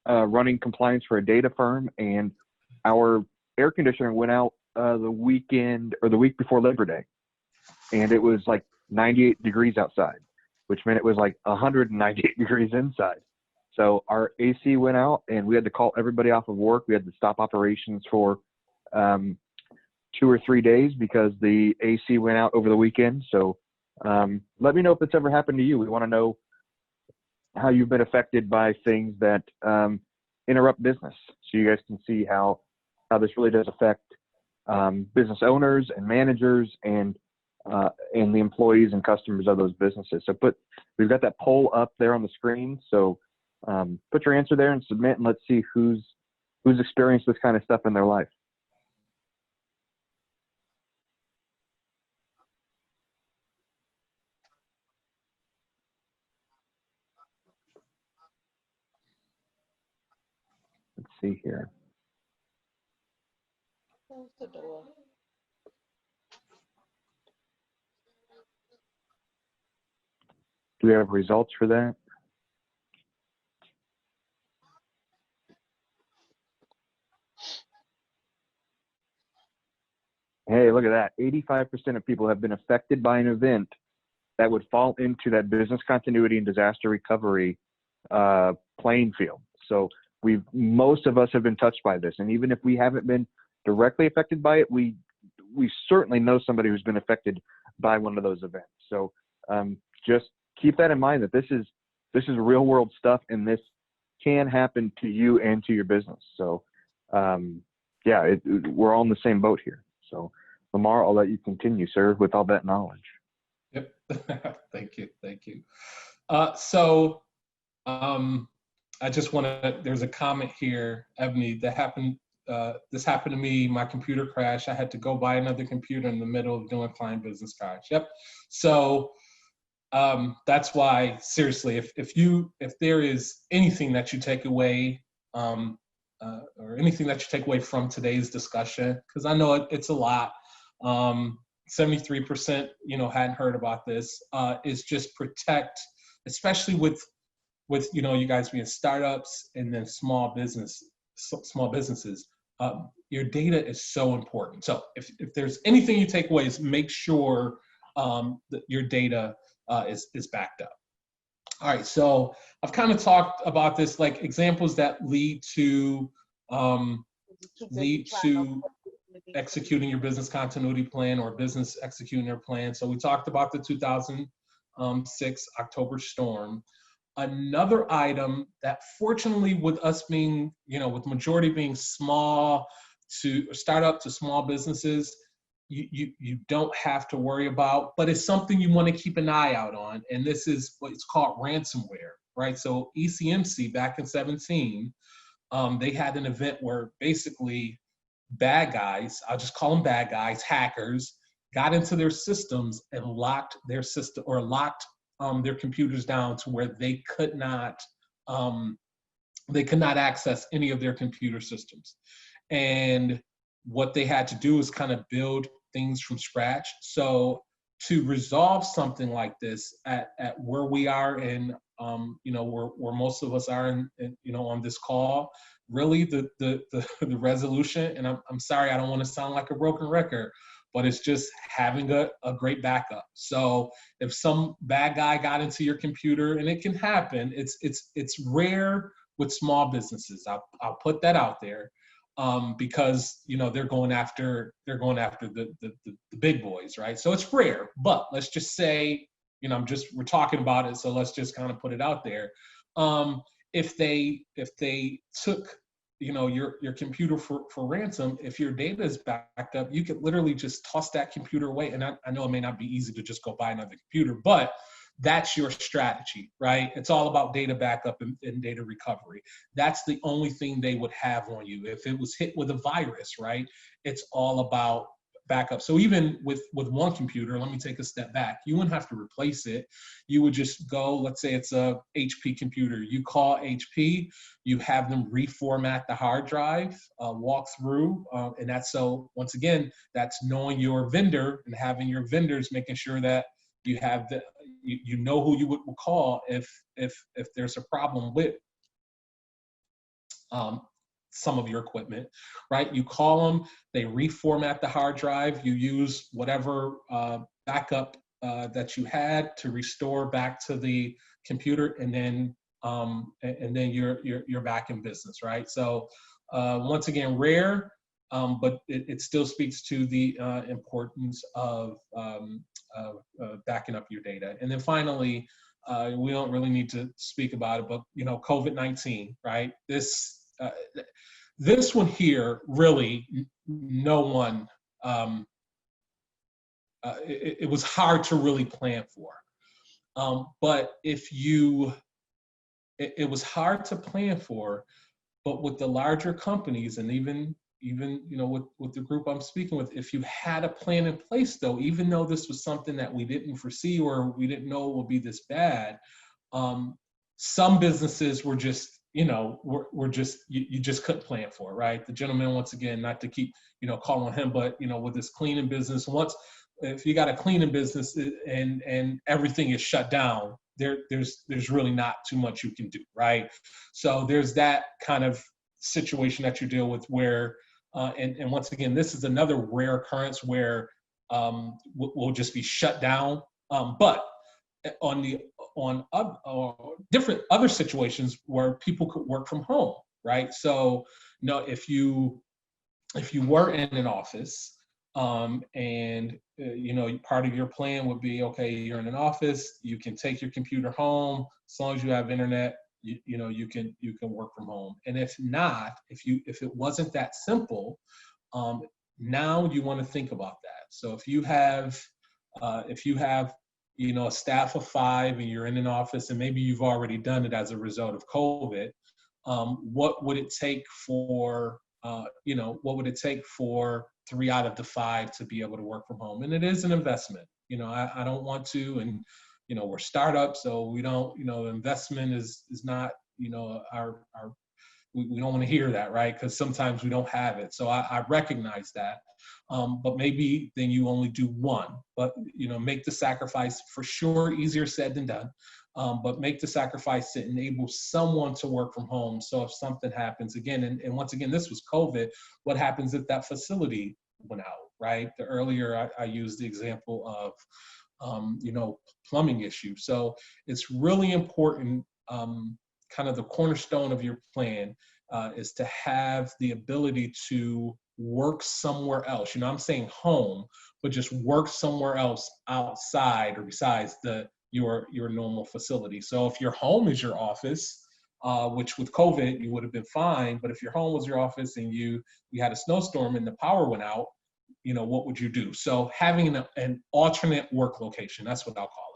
running compliance for a data firm, and our air conditioner went out the weekend or the week before Labor Day. And it was like 98 degrees outside, which meant it was like 198 degrees inside. So our AC went out and we had to call everybody off of work. We had to stop operations for 2 or 3 days because the AC went out over the weekend. So let me know if it's ever happened to you. We want to know how you've been affected by things that interrupt business, so you guys can see how this really does affect business owners and managers and the employees and customers of those businesses. So we've got that poll up there on the screen. So put your answer there and submit, and let's see who's experienced this kind of stuff in their life. Let's see here. Close the door. Do we have results for that? Hey, look at that. 85% of people have been affected by an event that would fall into that business continuity and disaster recovery playing field. So most of us have been touched by this. And even if we haven't been directly affected by it, we certainly know somebody who's been affected by one of those events. So just keep that in mind, that this is real world stuff, and this can happen to you and to your business. So we're all in the same boat here. So Lamar, I'll let you continue, sir, with all that knowledge. Yep. Thank you. I just want to, there's a comment here, Ebony, that happened, this happened to me, my computer crashed. I had to go buy another computer in the middle of doing client business cards. Yep. So that's why, seriously, if there is anything that you take away, or anything that you take away from today's discussion, because I know it's a lot, 73%, hadn't heard about this, is just protect, especially with you guys being startups and then small businesses. Your data is so important. So if there's anything you take away, is make sure that your data is backed up. All right, so I've kind of talked about this, like examples that lead to executing your business continuity plan or business executing their plan. So we talked about the 2006 October storm. Another item that, fortunately, with us being, with majority being small to startup to small businesses, you don't have to worry about, but it's something you want to keep an eye out on. And this is what's called ransomware, right? So ECMC back in 2017, they had an event where basically bad guys, I'll just call them bad guys, hackers, got into their systems and locked their system, or locked their computers down to where they could not access any of their computer systems. And what they had to do is kind of build things from scratch. So to resolve something like this at where we are, and where most of us are on this call, really the resolution, and I'm sorry, I don't want to sound like a broken record, but it's just having a great backup. So if some bad guy got into your computer, and it can happen, it's rare with small businesses. I'll put that out there, because they're going after the big boys, right? So it's rare, but let's just say, we're talking about it, so let's just kind of put it out there. If they took your computer for ransom, if your data is backed up, you could literally just toss that computer away. And I know it may not be easy to just go buy another computer, but that's your strategy, right? It's all about data backup and data recovery. That's the only thing they would have on you. If it was hit with a virus, right, it's all about backup. So even with one computer, let me take a step back. You wouldn't have to replace it. You would just go, let's say it's a HP computer. You call HP, you have them reformat the hard drive, walk through, and that's, so once again, that's knowing your vendor and having your vendors, making sure that you have you know who you would call if there's a problem with some of your equipment, right? You call them, they reformat the hard drive, you use whatever backup that you had to restore back to the computer, and then you're back in business, right? So once again, rare, but it still speaks to the importance of backing up your data. And then finally, we don't really need to speak about it, but COVID-19, right? This one here, really, no one, it was hard to really plan for. But it was hard to plan for, but with the larger companies, and even with the group I'm speaking with, if you had a plan in place, though, even though this was something that we didn't foresee or we didn't know it would be this bad, some businesses were just, you just couldn't plan for it, right? The gentleman, once again, not to keep, calling him, but, with this cleaning business, if you got a cleaning business and everything is shut down, there's really not too much you can do, right? So there's that kind of situation that you deal with where, and once again, this is another rare occurrence where we'll just be shut down. But on different other situations where people could work from home, right? So, if you were in an office, and part of your plan would be, okay, you're in an office, you can take your computer home as long as you have internet. You can work from home. And if not, if it wasn't that simple, now you want to think about that. So if you have a staff of 5 and you're in an office, and maybe you've already done it as a result of COVID, what would it take for 3 out of the 5 to be able to work from home? And it is an investment. I don't want to, and we're startups, so we don't, investment is not, we don't want to hear that, right? Because sometimes we don't have it. So I recognize that. But maybe then you only do 1, but make the sacrifice. For sure, easier said than done. But make the sacrifice to enable someone to work from home. So if something happens again, and once again, this was COVID, what happens if that facility went out, right? The earlier I used the example of, plumbing issue. So it's really important, kind of the cornerstone of your plan is to have the ability to work somewhere else. I'm saying home, but just work somewhere else outside or besides your normal facility. So if your home is your office, which with COVID you would have been fine, but if your home was your office and you had a snowstorm and the power went out, what would you do? So having an alternate work location, that's what I'll call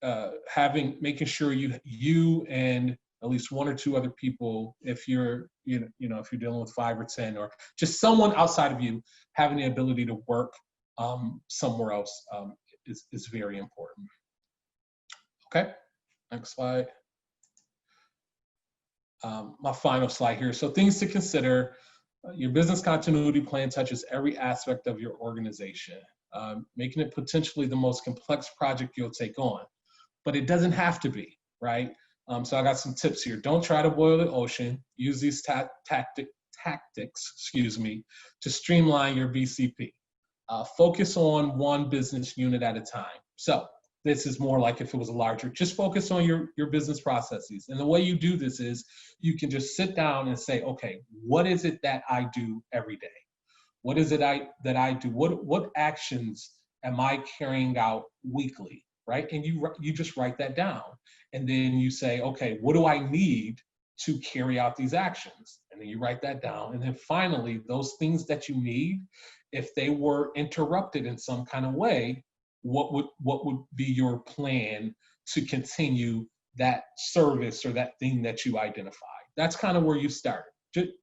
it. Making sure you and at least 1 or 2 other people, if you're, if you're dealing with 5 or 10, or just someone outside of you having the ability to work somewhere else is very important. Okay, next slide. My final slide here. So things to consider. Your business continuity plan touches every aspect of your organization, making it potentially the most complex project you'll take on. But it doesn't have to be, right? So I got some tips here. Don't try to boil the ocean. Use these tactics, to streamline your BCP. Focus on one business unit at a time. So this is more like if it was a larger, just focus on your business processes. And the way you do this is you can just sit down and say, okay, what is it that I do every day? What is it that I do? What actions am I carrying out weekly, right? And you just write that down. And then you say, okay, what do I need to carry out these actions? And then you write that down. And then finally, those things that you need, if they were interrupted in some kind of way, what would be your plan to continue that service or that thing that you identified? That's kind of where you start,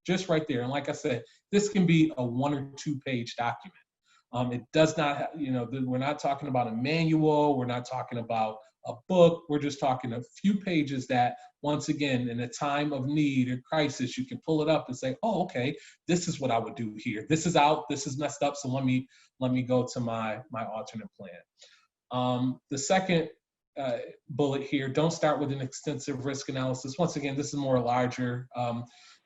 just right there. And like I said, this can be a 1 or 2 page document. It does not, we're not talking about a manual. We're not talking about a book. We're just talking a few pages that, once again, in a time of need or crisis, you can pull it up and say, oh, okay, this is what I would do here. This is out, this is messed up, so let me go to my alternate plan. The second bullet here, don't start with an extensive risk analysis. Once again, this is more larger,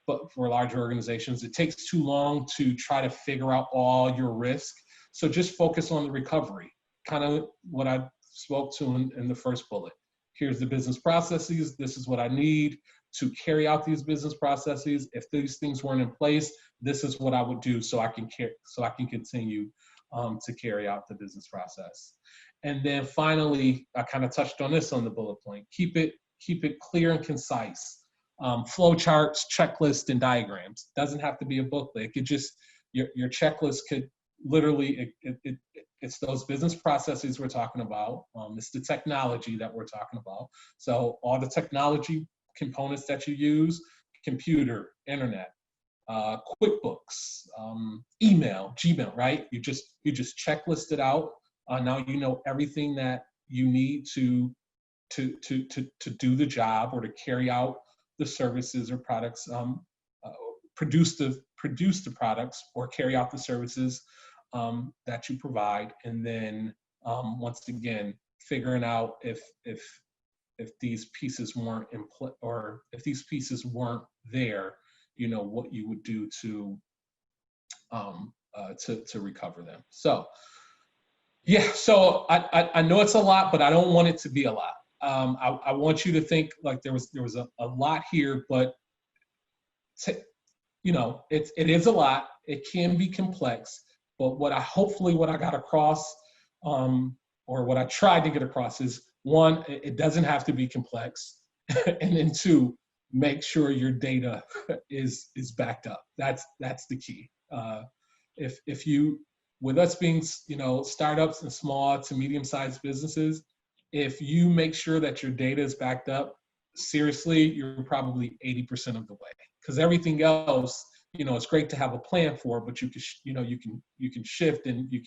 but for larger organizations, it takes too long to try to figure out all your risk. So just focus on the recovery, kind of what I spoke to in the first bullet. Here's the business processes. This is what I need to carry out these business processes. If these things weren't in place, this is what I would do so I can continue to carry out the business process. And then finally, I kind of touched on this on the bullet point. Keep it clear and concise. Flow charts, checklists, and diagrams. Doesn't have to be a booklet. It could just, your checklist could literally, it's those business processes we're talking about. It's the technology that we're talking about. So all the technology components that you use, computer, internet, QuickBooks, email, Gmail, right? You just checklist it out. Now you know everything that you need to do the job or to carry out the services or products, produce the products or carry out the services that you provide. And then once again, figuring out if these pieces weren't in or if these pieces weren't there, what you would do to recover them. So yeah, so I know it's a lot, but I don't want it to be a lot. I want you to think like there was a lot here, but it is a lot. It can be complex, but what I got across, or what I tried to get across is, 1, it doesn't have to be complex, and then 2, make sure your data is backed up. That's the key. If you, with us being startups and small to medium-sized businesses, if you make sure that your data is backed up, seriously, you're probably 80% of the way. Because everything else, it's great to have a plan for, but you can shift, and you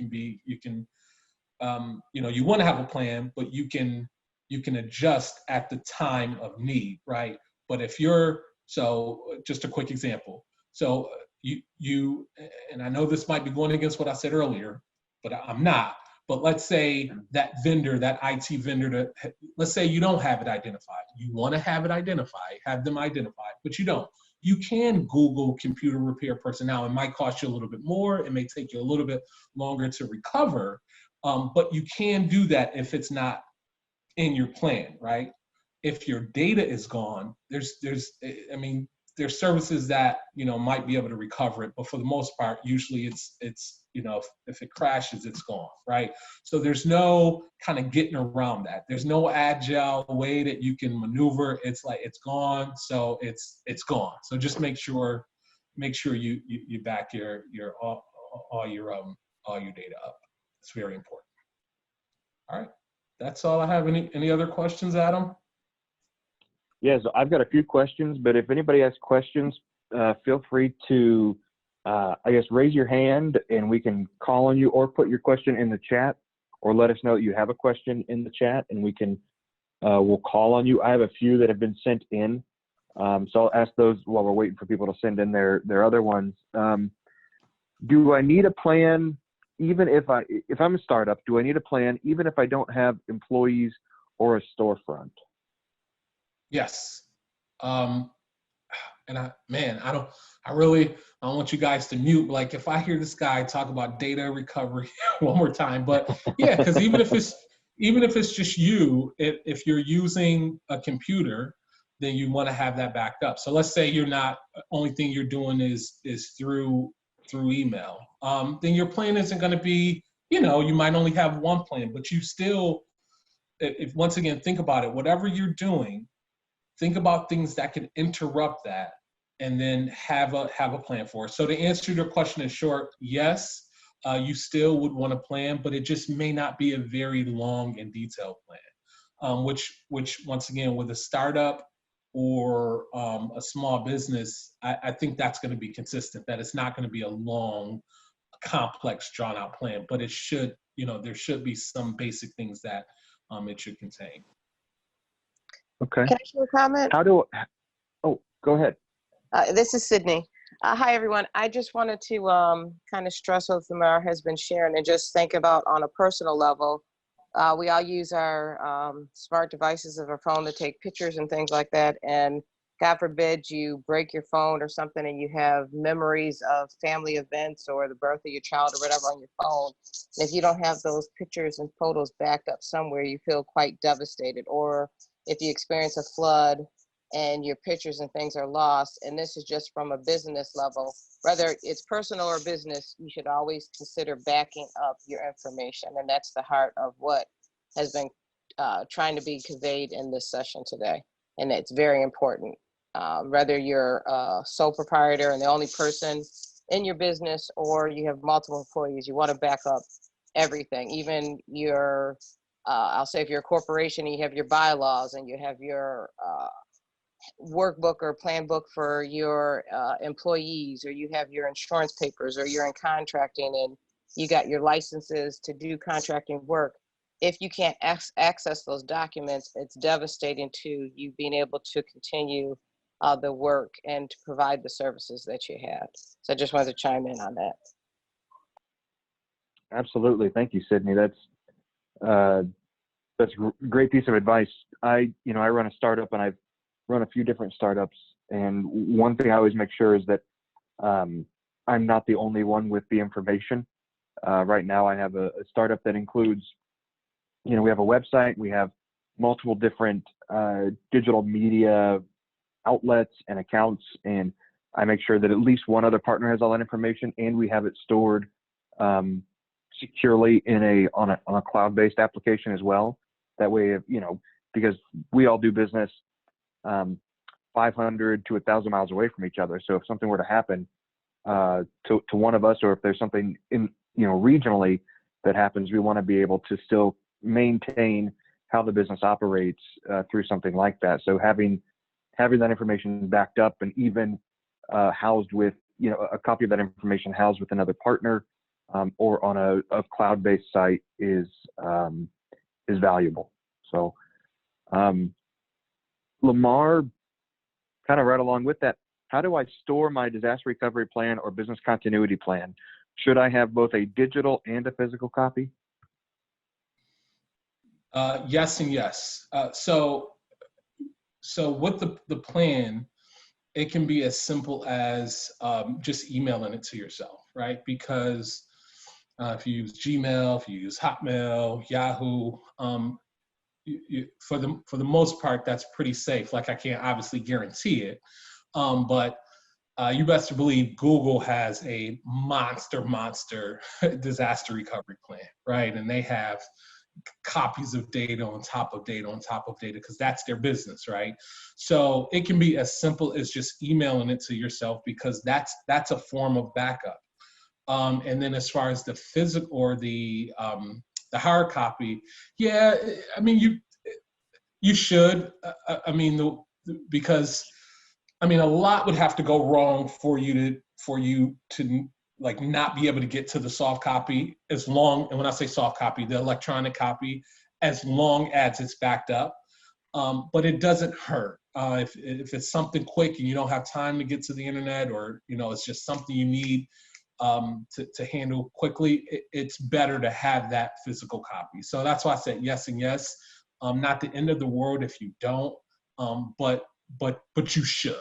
want to have a plan, but you can adjust at the time of need, right? But if just a quick example. So you, and I know this might be going against what I said earlier, but I'm not. But let's say that vendor, that IT vendor, let's say you don't have it identified. You want to have it identified, have them identified, but you don't. You can Google computer repair personnel. It might cost you a little bit more. It may take you a little bit longer to recover, but you can do that if it's not in your plan, right? If your data is gone, there's services that might be able to recover it, but for the most part, usually it's if it crashes, it's gone, right? So there's no kind of getting around that. There's no agile way that you can maneuver. It's like it's gone, so it's gone. So just make sure you back all your data up. It's very important. All right, that's all I have. Any other questions, Adam? Yeah, so I've got a few questions, but if anybody has questions, feel free to, I guess, raise your hand and we can call on you, or put your question in the chat, or let us know that you have a question in the chat and we can, we'll call on you. I have a few that have been sent in. So I'll ask those while we're waiting for people to send in their other ones. Do I need a plan even if I'm a startup? Do I need a plan even if I don't have employees or a storefront? Yes. And I don't want you guys to mute. Like, if I hear this guy talk about data recovery one more time, but yeah, because even if it's just you, if you're using a computer, then you want to have that backed up. So let's say you're not, only thing you're doing is through email. Then your plan isn't going to be, you might only have one plan, but you still, if once again, think about it, whatever you're doing, think about things that can interrupt that, and then have a plan for it. So to answer your question in short, yes, you still would want a plan, but it just may not be a very long and detailed plan. Which once again, with a startup or a small business, I think that's going to be consistent. That it's not going to be a long, complex, drawn out plan, but it should, there should be some basic things that it should contain. Okay. Can I share a comment? Oh, go ahead. This is Sydney. Hi, everyone. I just wanted to kind of stress what Lamar has been sharing and just think about on a personal level. We all use our smart devices of our phone to take pictures and things like that. And God forbid you break your phone or something and you have memories of family events or the birth of your child or whatever on your phone. And if you don't have those pictures and photos backed up somewhere, you feel quite devastated. Or if you experience a flood and your pictures and things are lost, and this is just from a business level, whether it's personal or business, you should always consider backing up your information. And that's the heart of what has been trying to be conveyed in this session today. And it's very important. Whether you're a sole proprietor and the only person in your business, or you have multiple employees, you want to back up everything, even your, I'll say if you're a corporation, you have your bylaws and you have your workbook or plan book for your employees, or you have your insurance papers, or you're in contracting and you got your licenses to do contracting work. If you can't access those documents, it's devastating to you being able to continue the work and to provide the services that you had. So I just wanted to chime in on that. Absolutely. Thank you, Sydney. That's a great piece of advice. I run a startup, and I've run a few different startups. And one thing I always make sure is that I'm not the only one with the information. Right now, I have a startup that includes, we have a website, we have multiple different digital media outlets and accounts, and I make sure that at least one other partner has all that information, and we have it stored securely on a cloud-based application as well. That way, because we all do business 500 to 1,000 miles away from each other. So if something were to happen to one of us, or if there's something in regionally that happens, we want to be able to still maintain how the business operates through something like that. So having that information backed up, and even housed with a copy of that information housed with another partner or on a cloud-based site is valuable. So Lamar, kind of right along with that, how do I store my disaster recovery plan or business continuity plan? Should I have both a digital and a physical copy? Yes and yes. So with the plan, it can be as simple as just emailing it to yourself, right? Because if you use Gmail, if you use Hotmail, Yahoo, for the most part, that's pretty safe. Like, I can't obviously guarantee it, but you best believe Google has a monster disaster recovery plan, right? And they have copies of data on top of data on top of data, because that's their business, right? So it can be as simple as just emailing it to yourself, because that's a form of backup. And then as far as the physical or the hard copy, yeah, I mean, you should. I mean, because I mean, a lot would have to go wrong for you to like not be able to get to the soft copy as long, and when I say soft copy, the electronic copy, as long as it's backed up. But it doesn't hurt. If it's something quick and you don't have time to get to the internet, or, you know, it's just something you need to handle quickly, it's better to have that physical copy. So that's why I said yes and yes. Not the end of the world if you don't, but you should.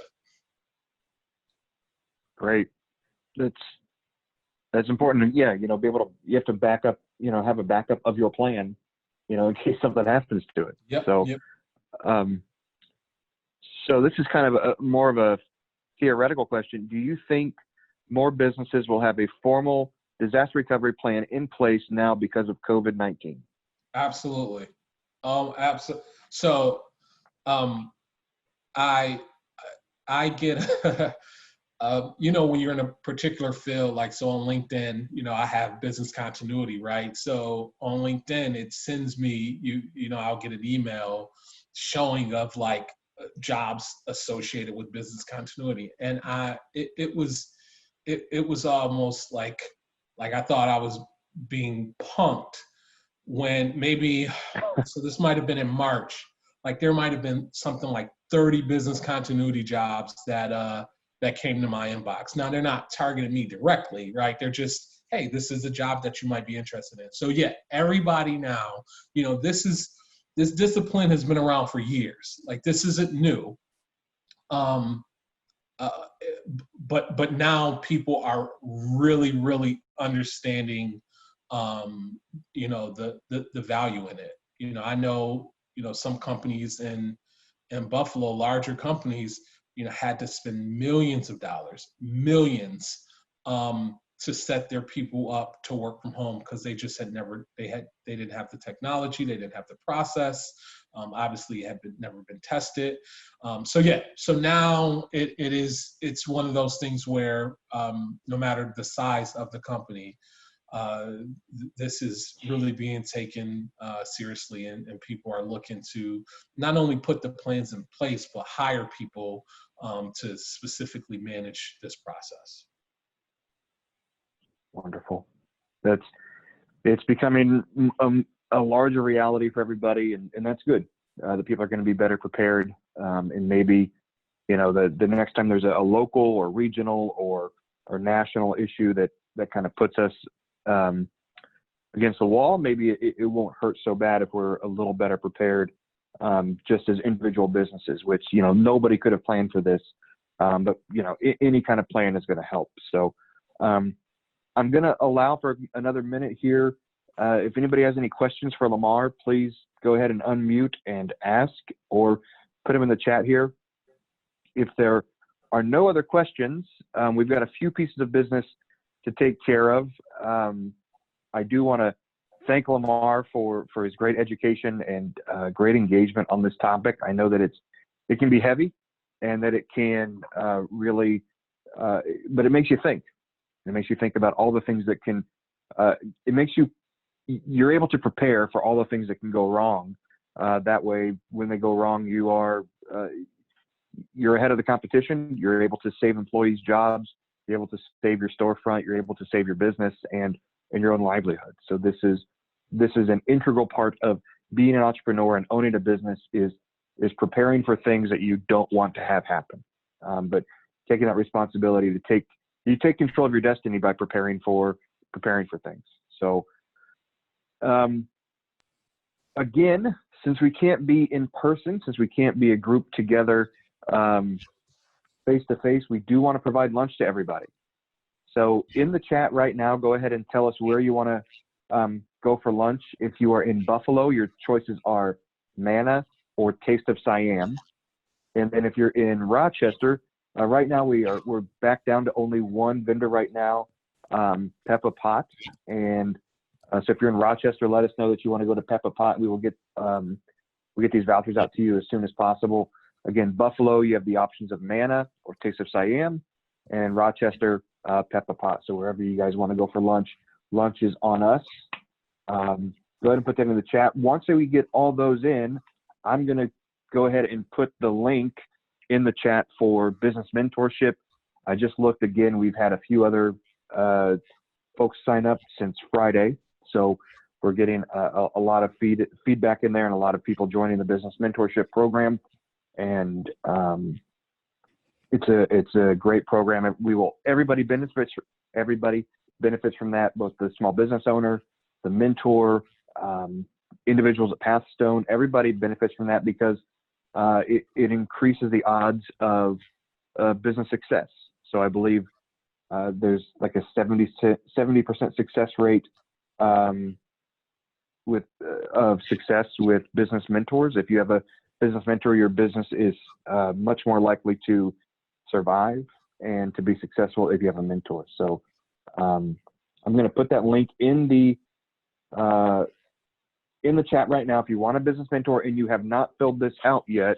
Great. That's important. Yeah, you know, you have to back up, you know, have a backup of your plan, you know, in case something happens to it. Yep. So, Yep. So this is kind of more of a theoretical question. Do you think more businesses will have a formal disaster recovery plan in place now because of COVID-19? Absolutely. Absolutely. So, I get, you know, when you're in a particular field, like, so on LinkedIn, you know, I have business continuity, right? So on LinkedIn, it sends me, you know, I'll get an email showing of like jobs associated with business continuity. And it was almost like I thought I was being punked when maybe, so this might've been in March, like there might've been something like 30 business continuity jobs that came to my inbox. Now they're not targeting me directly, right? They're just, hey, this is a job that you might be interested in. So yeah, everybody now, you know, this discipline has been around for years. Like, this isn't new. But now people are really understanding, you know, the value in it. You know, I know, you know, some companies in Buffalo, larger companies, you know, had to spend millions of dollars, to set their people up to work from home, because they just had never, they didn't have the technology, they didn't have the process. Obviously it had never been tested. So yeah, so now it's one of those things where no matter the size of the company, this is really being taken seriously, and people are looking to not only put the plans in place, but hire people to specifically manage this process. Wonderful. It's becoming a larger reality for everybody, and that's good. The people are going to be better prepared, and maybe, you know, the next time there's a local or regional or national issue that kind of puts us against the wall, maybe it won't hurt so bad if we're a little better prepared, just as individual businesses, which, you know, nobody could have planned for this, but, you know, any kind of plan is going to help. So I'm going to allow for another minute here. If anybody has any questions for Lamar, please go ahead and unmute and ask, or put them in the chat here. If there are no other questions, we've got a few pieces of business to take care of. I do want to thank Lamar for his great education and great engagement on this topic. I know that it can be heavy, and that it can really, but it makes you think. It makes you think about all the things that can, you're able to prepare for all the things that can go wrong. That way, when they go wrong, you're ahead of the competition. You're able to save employees' jobs. You're able to save your storefront. You're able to save your business and your own livelihood. So this is an integral part of being an entrepreneur and owning a business, is preparing for things that you don't want to have happen. But taking that responsibility you take control of your destiny by preparing for things. So again, since we can't be in person, since we can't be a group together face to face, we do want to provide lunch to everybody. So in the chat right now, go ahead and tell us where you want to go for lunch. If you are in Buffalo, your choices are Manna or Taste of Siam. And then if you're in Rochester, right now we're back down to only one vendor right now, Peppa Pot. And so if you're in Rochester, let us know that you want to go to Peppa Pot. We will get these vouchers out to you as soon as possible. Again, Buffalo, you have the options of Manna or Taste of Siam, and Rochester, Peppa Pot. So wherever you guys want to go for lunch is on us. Go ahead and put that in the chat. Once we get all those in, I'm going to go ahead and put the link in the chat for business mentorship. I just looked again. We've had a few other folks sign up since Friday. So we're getting a lot of feedback in there and a lot of people joining the business mentorship program. And it's a great program. Everybody benefits from that, both the small business owner, the mentor, individuals at Pathstone. Everybody benefits from that because it increases the odds of business success. So I believe there's like a 70% success rate of success with business mentors. If you have a business mentor, your business is much more likely to survive and to be successful if you have a mentor. So I'm going to put that link in the chat right now. If you want a business mentor and you have not filled this out yet,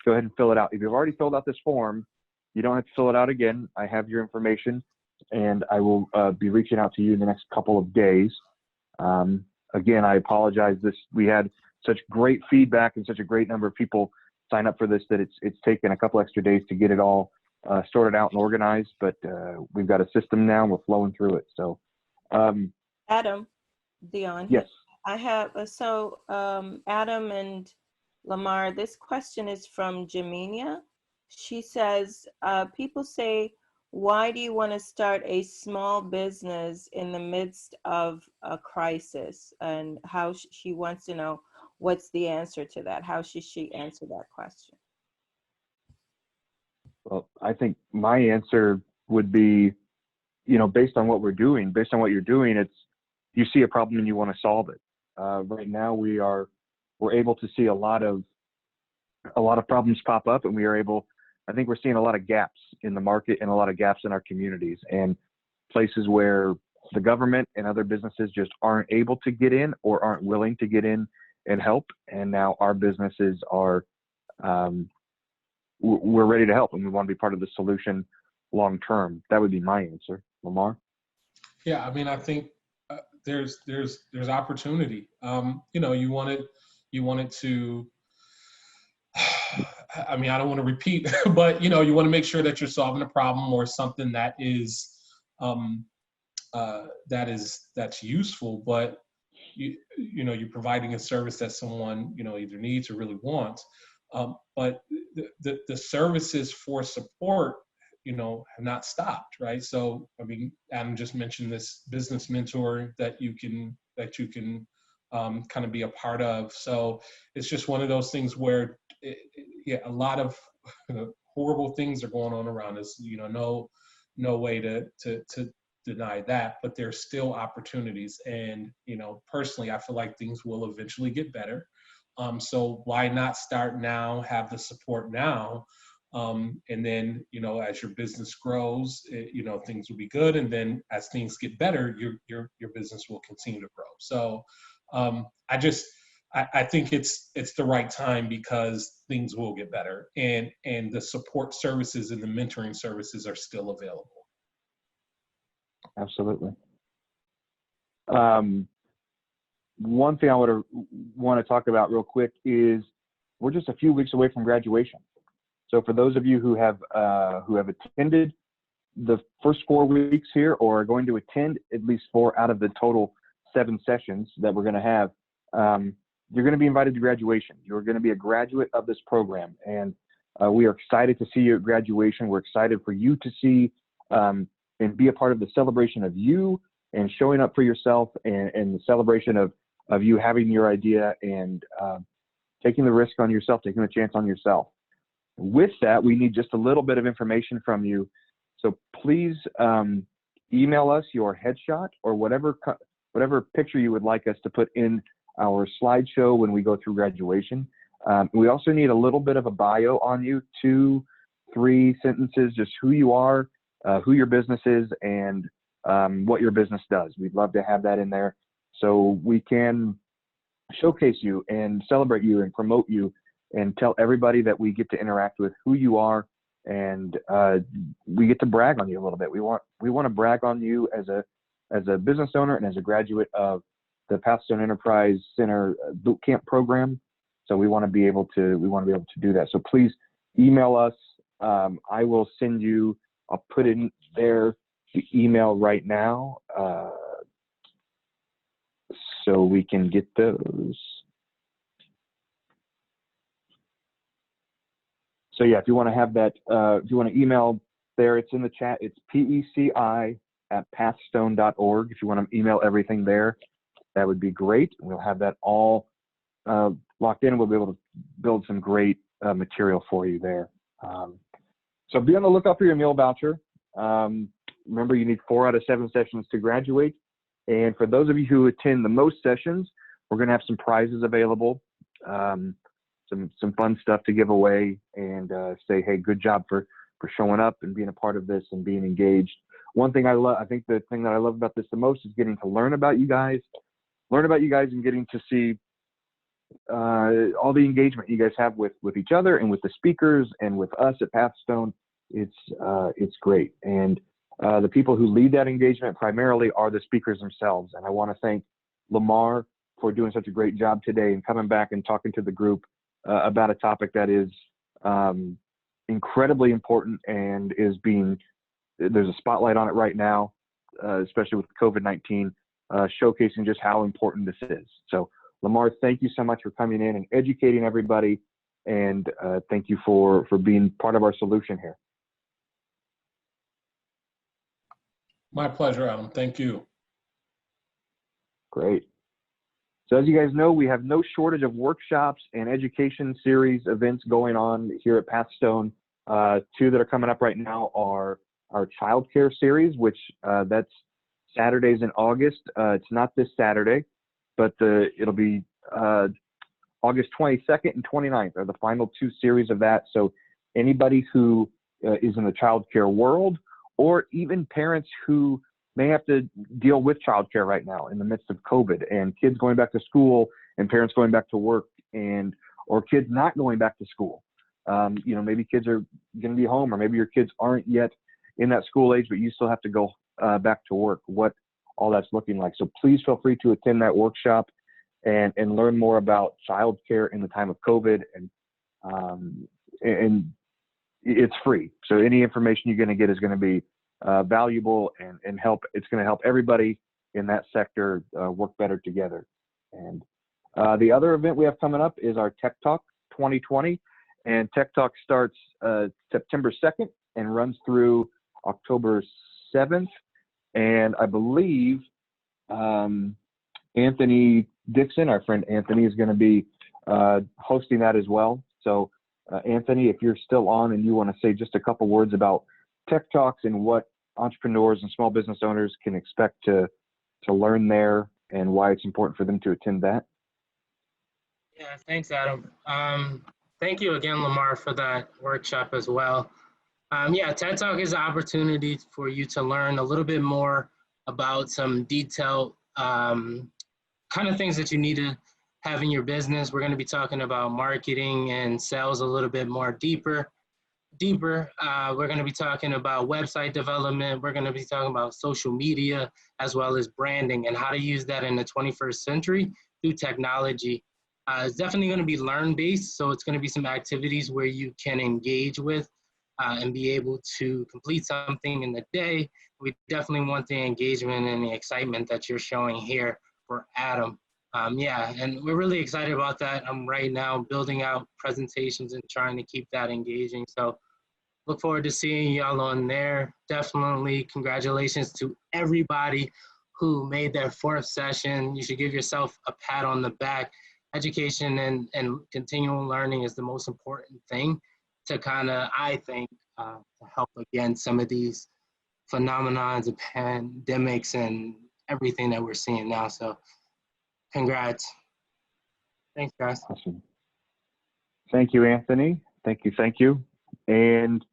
go ahead and fill it out. If you've already filled out this form, you don't have to fill it out again. I have your information, and I will be reaching out to you in the next couple of days. Again, I apologize. We had such great feedback and such a great number of people sign up for this that it's taken a couple extra days to get it all sorted out and organized. But we've got a system now, and we're flowing through it. So, Adam, Dion. Yes. I have Adam and Lamar. This question is from Jaminia. She says, people say, why do you want to start a small business in the midst of a crisis? And how she wants to know what's the answer to that. How should she answer that question? Well, I think my answer would be, based on what you're doing, it's you see a problem and you want to solve it. Right now we're able to see a lot of problems pop up, and I think we're seeing a lot of gaps in the market and a lot of gaps in our communities and places where the government and other businesses just aren't able to get in or aren't willing to get in and help. And now our businesses are, we're ready to help, and we want to be part of the solution long term. That would be my answer. Lamar? Yeah, I mean, I think there's opportunity. You wanted to. I mean, I don't want to repeat, but you want to make sure that you're solving a problem or something that is that's useful, but you're providing a service that someone either needs or really wants. But the services for support have not stopped, right? So I mean, Adam just mentioned this business mentor that you can kind of be a part of. So it's just one of those things where a lot of horrible things are going on around us. No way to deny that, but there's still opportunities. And personally, I feel like things will eventually get better. So why not start now, have the support now, and then as your business grows, things will be good. And then as things get better, your business will continue to grow. So I think it's the right time because things will get better, and the support services and the mentoring services are still available. Absolutely. One thing I want to talk about real quick is we're just a few weeks away from graduation. So for those of you who have attended the first 4 weeks here, or are going to attend at least 4 out of the total 7 sessions that we're going to have, you're going to be invited to graduation. You're going to be a graduate of this program, and we are excited to see you at graduation. We're excited for you to see and be a part of the celebration of you and showing up for yourself, and the celebration of you having your idea and taking the risk on yourself, taking the chance on yourself. With that, we need just a little bit of information from you. So please email us your headshot or whatever picture you would like us to put in our slideshow when we go through graduation. We also need a little bit of a bio on you, 2-3 sentences, just who you are, who your business is, and what your business does. We'd love to have that in there so we can showcase you and celebrate you and promote you and tell everybody that we get to interact with who you are, and we get to brag on you a little bit. We want to brag on you as a business owner and as a graduate of the Pathstone Enterprise Center Bootcamp program. So we want to be able to do that. So please email us I will send you, I'll put in there the email right now so we can get those. So yeah, if you want to have that, if you want to email there, it's in the chat. It's peci@pathstone.org. If you want to email everything there, that would be great. We'll have that all locked in. We'll be able to build some great material for you there. So be on the lookout for your meal voucher. Remember, you need 4 out of 7 sessions to graduate. And for those of you who attend the most sessions, we're going to have some prizes available, some fun stuff to give away, and say, hey, good job for showing up and being a part of this and being engaged. One thing I think the thing that I love about this the most is getting to learn about you guys and getting to see all the engagement you guys have with each other and with the speakers and with us at Pathstone. It's great. And the people who lead that engagement primarily are the speakers themselves. And I want to thank Lamar for doing such a great job today and coming back and talking to the group about a topic that is incredibly important and there's a spotlight on it right now, especially with COVID-19, showcasing just how important this is. So Lamar, thank you so much for coming in and educating everybody, and thank you for being part of our solution here. My pleasure, Adam. Thank you. Great. So as you guys know, we have no shortage of workshops and education series events going on here at Pathstone. 2 that are coming up right now are our childcare series, which that's Saturdays in August. It's not this Saturday, but it'll be August 22nd and 29th are the final 2 series of that. So anybody who is in the childcare world, or even parents who may have to deal with childcare right now in the midst of COVID, and kids going back to school and parents going back to work, or kids not going back to school. Maybe kids are going to be home, or maybe your kids aren't yet in that school age, but you still have to go back to work, what all that's looking like. So please feel free to attend that workshop and learn more about childcare in the time of COVID. And it's free. So any information you're going to get is going to be valuable and help. It's going to help everybody in that sector work better together. And the other event we have coming up is our Tech Talk 2020. And Tech Talk starts September 2nd and runs through October 7th. And I believe Anthony Dixon, our friend Anthony, is going to be hosting that as well. So Anthony, if you're still on and you want to say just a couple words about Tech Talks and what entrepreneurs and small business owners can expect to learn there and why it's important for them to attend that. Yeah, thanks, Adam. Thank you again, Lamar, for that workshop as well. TED Talk is an opportunity for you to learn a little bit more about some detailed kind of things that you need to have in your business. We're going to be talking about marketing and sales a little bit more deeper. We're going to be talking about website development. We're going to be talking about social media as well as branding and how to use that in the 21st century through technology. It's definitely going to be learn-based, so it's going to be some activities where you can engage with and be able to complete something in the day. We definitely want the engagement and the excitement that you're showing here for Adam. And we're really excited about that. I'm right now building out presentations and trying to keep that engaging. So look forward to seeing y'all on there. Definitely congratulations to everybody who made their 4th session. You should give yourself a pat on the back. Education and continual learning is the most important thing to I think, to help against some of these phenomenons of pandemics and everything that we're seeing now. So congrats. Thanks, guys. Awesome. Thank you, Anthony. Thank you. And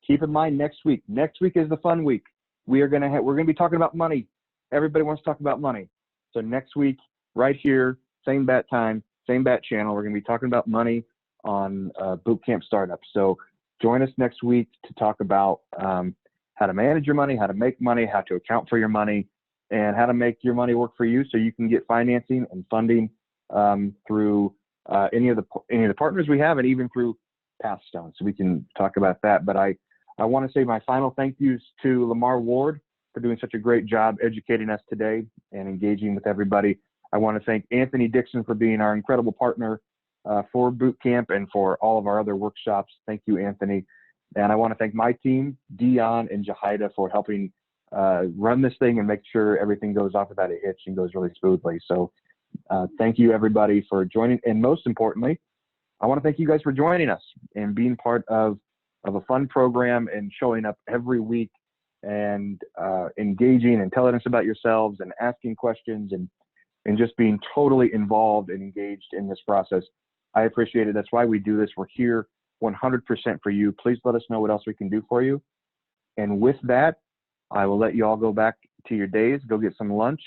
keep in mind next week is the fun week. We're going to be talking about money. Everybody wants to talk about money. So next week, right here, same bat time, same bat channel, we're going to be talking about money on Bootcamp Startups. So join us next week to talk about how to manage your money, how to make money, how to account for your money, and how to make your money work for you so you can get financing and funding through any of the partners we have, and even through path stone. So we can talk about that. But I want to say my final thank yous to Lamar Ward for doing such a great job educating us today and engaging with everybody. I want to thank Anthony Dixon for being our incredible partner for boot camp and for all of our other workshops. Thank you, Anthony. And I want to thank my team, Dion and Jahida, for helping run this thing and make sure everything goes off without a hitch and goes really smoothly. So thank you, everybody, for joining. And most importantly, I want to thank you guys for joining us and being part of a fun program and showing up every week and engaging and telling us about yourselves and asking questions and just being totally involved and engaged in this process. I appreciate it. That's why we do this. We're here 100% for you. Please let us know what else we can do for you. And with that, I will let you all go back to your days, go get some lunch,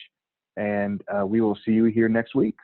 and we will see you here next week.